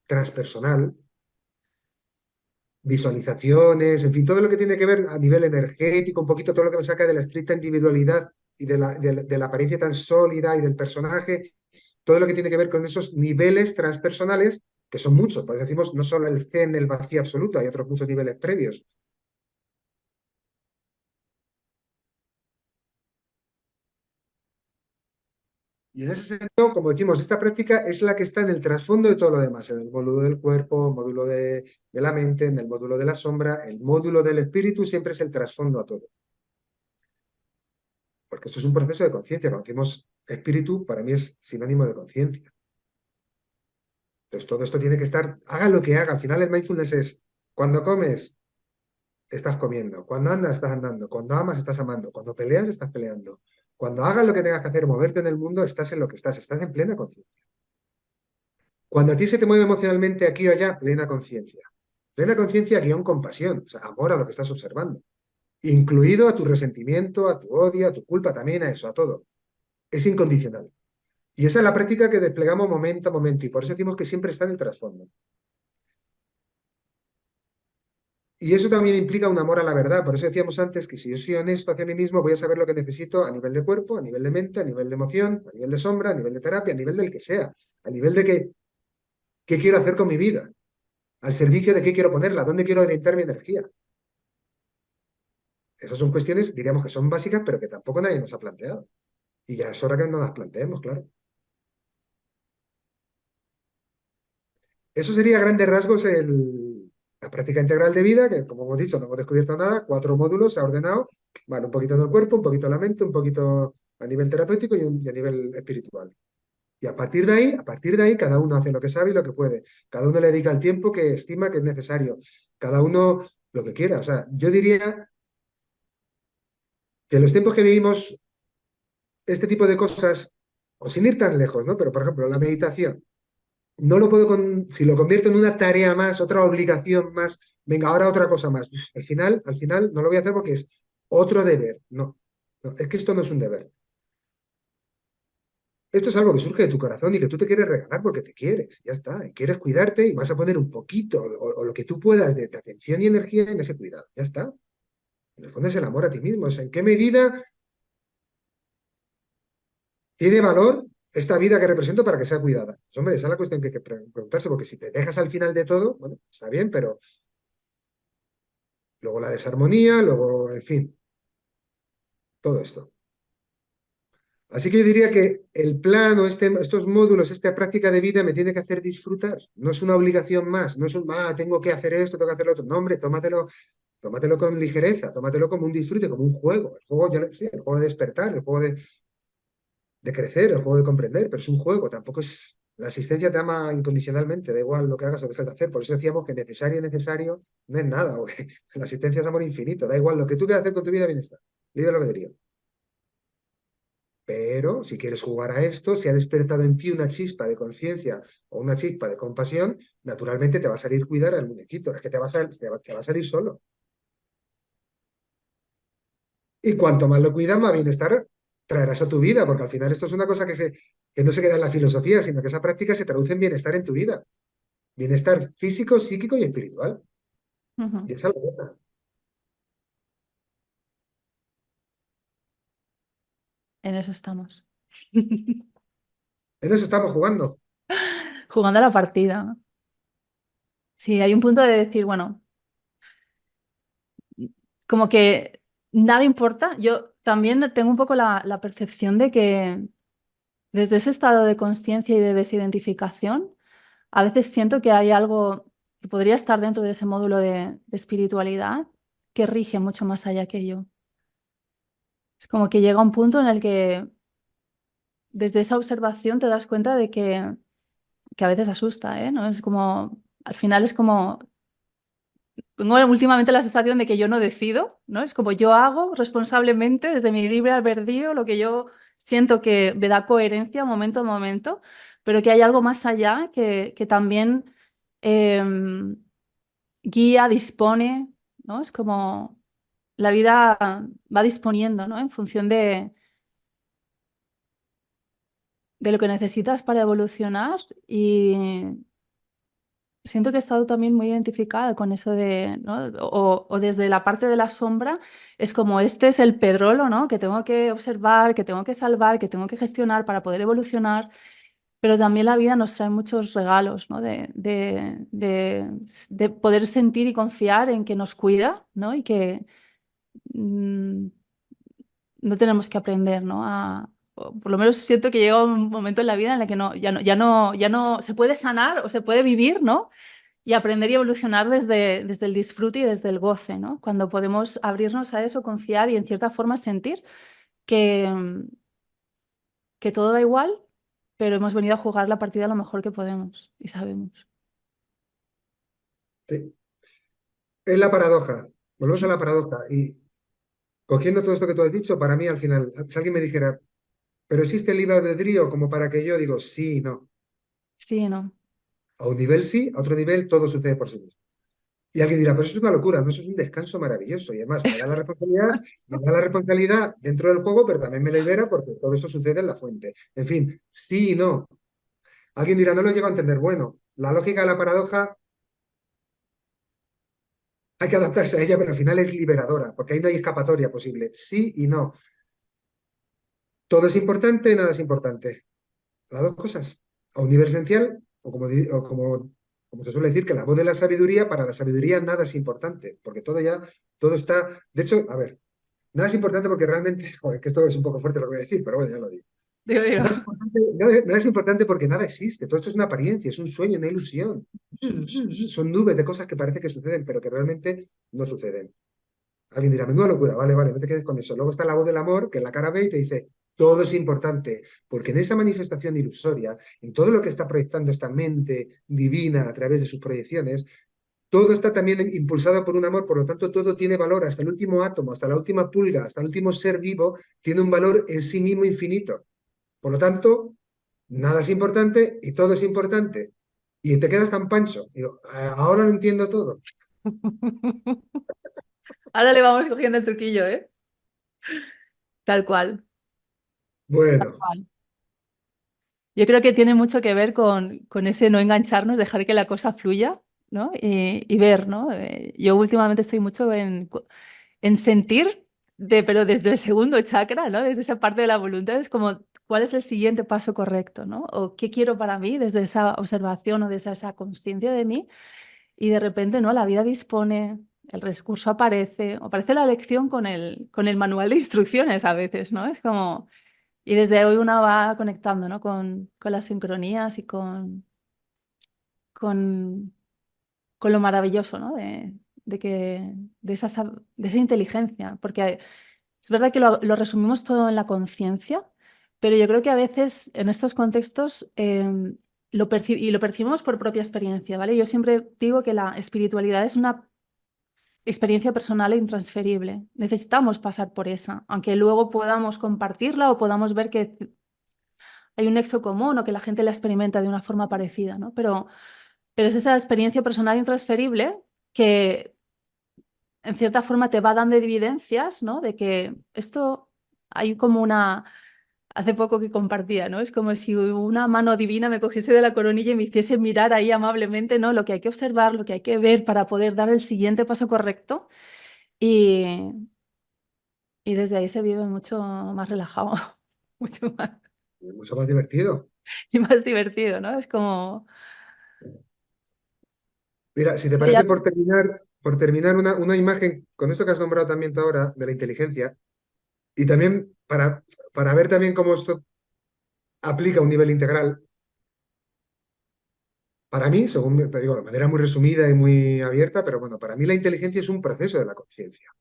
transpersonal, visualizaciones, en fin, todo lo que tiene que ver a nivel energético, un poquito todo lo que me saca de la estricta individualidad y de la apariencia tan sólida y del personaje, todo lo que tiene que ver con esos niveles transpersonales, que son muchos, porque decimos no solo el zen, el vacío absoluto, hay otros muchos niveles previos. Y en ese sentido, como decimos, esta práctica es la que está en el trasfondo de todo lo demás, en el módulo del cuerpo, módulo de la mente, en el módulo de la sombra, el módulo del espíritu siempre es el trasfondo a todo, porque eso es un proceso de conciencia. Cuando decimos espíritu, para mí es sinónimo de conciencia. Entonces, todo esto tiene que estar, haga lo que haga. Al final, el mindfulness es, cuando comes, estás comiendo, cuando andas, estás andando, cuando amas, estás amando, cuando peleas, estás peleando. Cuando hagas lo que tengas que hacer, moverte en el mundo, estás en lo que estás en plena conciencia. Cuando a ti se te mueve emocionalmente aquí o allá, plena conciencia. Plena conciencia guión compasión, o sea, amor a lo que estás observando. Incluido a tu resentimiento, a tu odio, a tu culpa, también a eso, a todo. Es incondicional. Y esa es la práctica que desplegamos momento a momento y por eso decimos que siempre está en el trasfondo. Y eso también implica un amor a la verdad. Por eso decíamos antes que si yo soy honesto hacia mí mismo, voy a saber lo que necesito a nivel de cuerpo, a nivel de mente, a nivel de emoción, a nivel de sombra, a nivel de terapia, a nivel del que sea, a nivel de qué quiero hacer con mi vida, al servicio de qué quiero ponerla, dónde quiero orientar mi energía. Esas son cuestiones, diríamos que son básicas, pero que tampoco nadie nos ha planteado. Y ya es hora que nos las planteemos, claro. Eso sería a grandes rasgos la práctica integral de vida, que como hemos dicho, no hemos descubierto nada, 4 módulos, se ha ordenado, vale, un poquito en el cuerpo, un poquito en la mente, un poquito a nivel terapéutico y a nivel espiritual. Y a partir de ahí, cada uno hace lo que sabe y lo que puede. Cada uno le dedica el tiempo que estima que es necesario. Cada uno lo que quiera. O sea, yo diría que en los tiempos que vivimos, este tipo de cosas, o sin ir tan lejos, ¿no? Pero, por ejemplo, la meditación. No lo puedo, si lo convierto en una tarea más, otra obligación más, venga, ahora otra cosa más. Uf, al final no lo voy a hacer porque es otro deber. No, no, es que esto no es un deber. Esto es algo que surge de tu corazón y que tú te quieres regalar porque te quieres, ya está. Y quieres cuidarte y vas a poner un poquito o lo que tú puedas de atención y energía en ese cuidado. Ya está. En el fondo es el amor a ti mismo. O sea, ¿en qué medida tiene valor esta vida que represento para que sea cuidada? Pues, hombre, esa es la cuestión que hay que preguntarse, porque si te dejas al final de todo, bueno, está bien, pero luego la desarmonía, luego, en fin, todo esto. Así que yo diría que el plan o estos módulos, esta práctica de vida me tiene que hacer disfrutar. No es una obligación más, no es tengo que hacer esto, tengo que hacer lo otro. No, hombre, tómatelo con ligereza, tómatelo como un disfrute, como un juego. El juego, sí, el juego de despertar, el juego de crecer, el juego de comprender, pero es un juego, tampoco es... La asistencia te ama incondicionalmente, da igual lo que hagas o dejes de hacer. Por eso decíamos que necesario no es nada, porque la asistencia es amor infinito, da igual lo que tú quieras hacer con tu vida, bienestar. Libre albedrío. Pero si quieres jugar a esto, si ha despertado en ti una chispa de conciencia o una chispa de compasión, naturalmente te va a salir cuidar al muñequito. Es que te va a salir solo. Y cuanto más lo cuidas, más bienestar traerás a tu vida, porque al final esto es una cosa que no se queda en la filosofía, sino que esa práctica se traduce en bienestar en tu vida. Bienestar físico, psíquico y espiritual. Ujú. Y esa es la cosa. En eso estamos. En eso estamos jugando. Jugando a la partida. Sí, hay un punto de decir, bueno, como que nada importa. Yo también tengo un poco la percepción de que desde ese estado de conciencia y de desidentificación, a veces siento que hay algo que podría estar dentro de ese módulo de espiritualidad que rige mucho más allá que yo. Es como que llega un punto en el que desde esa observación te das cuenta de que a veces asusta, ¿eh? ¿No? Es como, al final es como, tengo últimamente la sensación de que yo no decido, ¿no? Es como yo hago responsablemente desde mi libre albedrío lo que yo siento que me da coherencia momento a momento, pero que hay algo más allá que también em, guía, dispone, ¿no? Es como la vida va disponiendo, ¿no? En función de lo que necesitas para evolucionar y siento que he estado también muy identificada con eso de, ¿no? O desde la parte de la sombra, es como este es el pedrolo, ¿no? Que tengo que observar, que tengo que salvar, que tengo que gestionar para poder evolucionar, pero también la vida nos trae muchos regalos, ¿no? De poder sentir y confiar en que nos cuida, ¿no? Y que mm, no tenemos que aprender, ¿no? O por lo menos siento que llega un momento en la vida en el que no, ya no se puede sanar o se puede vivir, ¿no? Y aprender y evolucionar desde el disfrute y desde el goce, ¿no? Cuando podemos abrirnos a eso, confiar y en cierta forma sentir que, que todo da igual, pero hemos venido a jugar la partida lo mejor que podemos y sabemos. Sí. Es la paradoja. Volvemos a la paradoja. Y cogiendo todo esto que tú has dicho, para mí al final, si alguien me dijera, ¿pero existe el libre albedrío como para que yo digo sí, no? Sí, ¿no? A un nivel sí, a otro nivel todo sucede por sí mismo. Y alguien dirá, pues eso es una locura, no, eso es un descanso maravilloso. Y además me da la responsabilidad dentro del juego, pero también me libera porque todo eso sucede en la fuente. En fin, sí y no. Alguien dirá, no lo llego a entender. Bueno, la lógica de la paradoja hay que adaptarse a ella, pero al final es liberadora, porque ahí no hay escapatoria posible. Sí y no. Todo es importante, nada es importante. Las dos cosas. A un nivel esencial, como se suele decir, que la voz de la sabiduría, para la sabiduría nada es importante, porque todo está. De hecho, a ver, nada es importante porque realmente, joder, que esto es un poco fuerte lo que voy a decir, pero bueno, ya lo digo. Digo, digo. Nada es importante porque nada existe. Todo esto es una apariencia, es un sueño, una ilusión. Son nubes de cosas que parece que suceden, pero que realmente no suceden. Alguien dirá, menuda locura, vale, vale, no te quedes con eso. Luego está la voz del amor, que en la cara ve y te dice, todo es importante, porque en esa manifestación ilusoria, en todo lo que está proyectando esta mente divina a través de sus proyecciones, todo está también impulsado por un amor, por lo tanto todo tiene valor, hasta el último átomo, hasta la última pulga, hasta el último ser vivo, tiene un valor en sí mismo infinito. Por lo tanto, nada es importante y todo es importante. Y te quedas tan pancho. Digo, ahora lo entiendo todo. Ahora le vamos cogiendo el truquillo, ¿eh? Tal cual, tal Bueno, cual. Yo creo que tiene mucho que ver con ese no engancharnos, dejar que la cosa fluya, ¿no? Y ver, ¿no? Yo últimamente estoy mucho en sentir, pero desde el segundo chakra, ¿no? Desde esa parte de la voluntad, es como, ¿cuál es el siguiente paso correcto, ¿no? O qué quiero para mí desde esa observación o desde esa conciencia de mí. Y de repente, ¿no? La vida dispone, el recurso aparece, o aparece la lección con el manual de instrucciones a veces, ¿no? Es como... Y desde hoy una va conectando, ¿no? Con las sincronías y con, con lo maravilloso, ¿no? De esa inteligencia. Porque es verdad que lo resumimos todo en la conciencia, pero yo creo que a veces en estos contextos y lo percibimos por propia experiencia, ¿vale? Yo siempre digo que la espiritualidad es una experiencia personal e intransferible. Necesitamos pasar por esa, aunque luego podamos compartirla o podamos ver que hay un nexo común o que la gente la experimenta de una forma parecida, ¿no? Pero es esa experiencia personal intransferible que en cierta forma te va dando evidencias, ¿no? De que esto hay como una... Hace poco que compartía, ¿no? Es como si una mano divina me cogiese de la coronilla y me hiciese mirar ahí amablemente, ¿no? Lo que hay que observar, lo que hay que ver para poder dar el siguiente paso correcto. Y, y desde ahí se vive mucho más relajado, mucho más, mucho más divertido. y más divertido, ¿no? Es como... Mira, si te Ya parece por terminar una imagen, con esto que has nombrado también tú ahora, de la inteligencia, y también para ver también cómo esto aplica a un nivel integral, para mí, según te digo, de manera muy resumida y muy abierta, pero bueno, para mí la inteligencia es un proceso de la conciencia.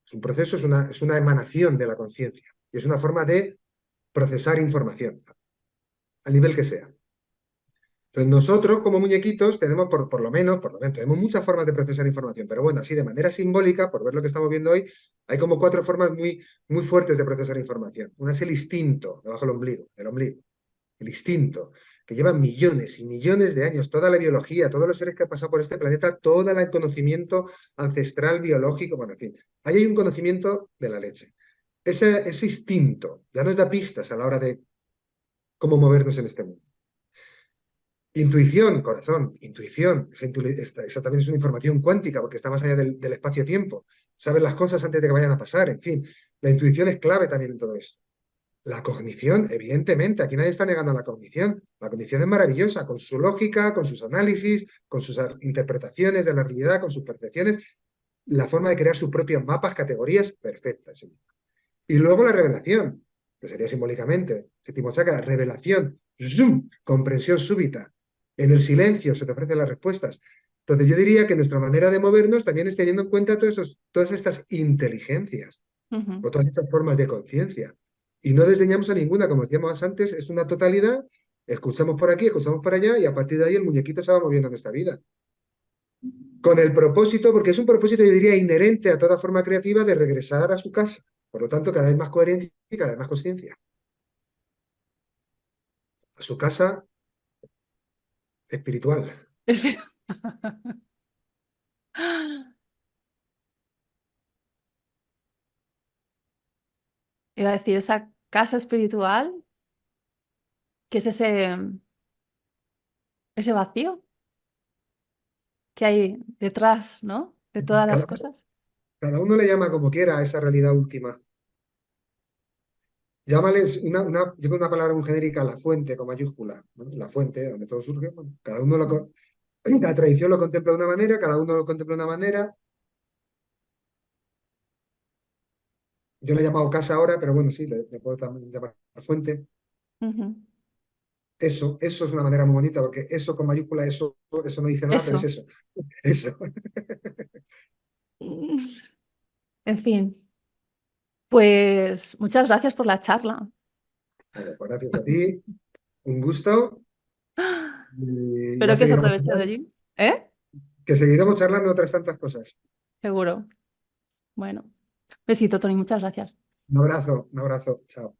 Es un proceso, es una emanación de la conciencia. Y es una forma de procesar información, al nivel que sea. Entonces, nosotros como muñequitos tenemos, por lo menos, tenemos muchas formas de procesar información, pero bueno, así de manera simbólica, por ver lo que estamos viendo hoy, hay como cuatro formas muy, muy fuertes de procesar información. Una es el instinto, debajo del ombligo, el instinto, que lleva millones y millones de años, toda la biología, todos los seres que han pasado por este planeta, todo el conocimiento ancestral, biológico, bueno, en fin, ahí hay un conocimiento de la leche. Ese instinto ya nos da pistas a la hora de cómo movernos en este mundo. Intuición, corazón, intuición. Esa también es una información cuántica porque está más allá del espacio-tiempo. Sabes las cosas antes de que vayan a pasar, en fin. La intuición es clave también en todo esto. La cognición, evidentemente, aquí nadie está negando la cognición. La cognición es maravillosa, con su lógica, con sus análisis, con sus interpretaciones de la realidad, con sus percepciones, la forma de crear sus propios mapas, categorías, perfectas. ¿Sí? Y luego la revelación, que sería simbólicamente, séptimo chakra, revelación, zoom, comprensión súbita. En el silencio se te ofrecen las respuestas. Entonces yo diría que nuestra manera de movernos también es teniendo en cuenta todas estas inteligencias Ujú. o todas estas formas de conciencia. Y no desdeñamos a ninguna, como decíamos antes, es una totalidad, escuchamos por aquí, escuchamos por allá y a partir de ahí el muñequito se va moviendo en esta vida. Con el propósito, porque es un propósito, yo diría, inherente a toda forma creativa de regresar a su casa. Por lo tanto, cada vez más coherencia y cada vez más conciencia. A su casa espiritual. Espera. Iba a decir, esa casa espiritual, que es ese vacío que hay detrás, ¿no? de todas las Cada, cosas. cada uno le llama como quiera a esa realidad última. Llámales yo con una palabra muy genérica, la fuente con mayúscula, ¿no? La fuente, donde todo surge. Bueno, cada tradición lo contempla de una manera, cada uno lo contempla de una manera. Yo le he llamado casa ahora, pero bueno, sí, le puedo también llamar fuente. Ujú. Eso es una manera muy bonita, porque eso con mayúscula, eso no dice nada, pero es Eso. eso. Eso. Mm. En fin, pues muchas gracias por la charla. Bueno, pues gracias a ti, un gusto. Y ya Espero que os seguiremos aproveche de charlando, allí. ¿Eh? que seguiremos charlando otras tantas cosas. Seguro. Bueno, besito, Tony, muchas gracias. Un abrazo, chao.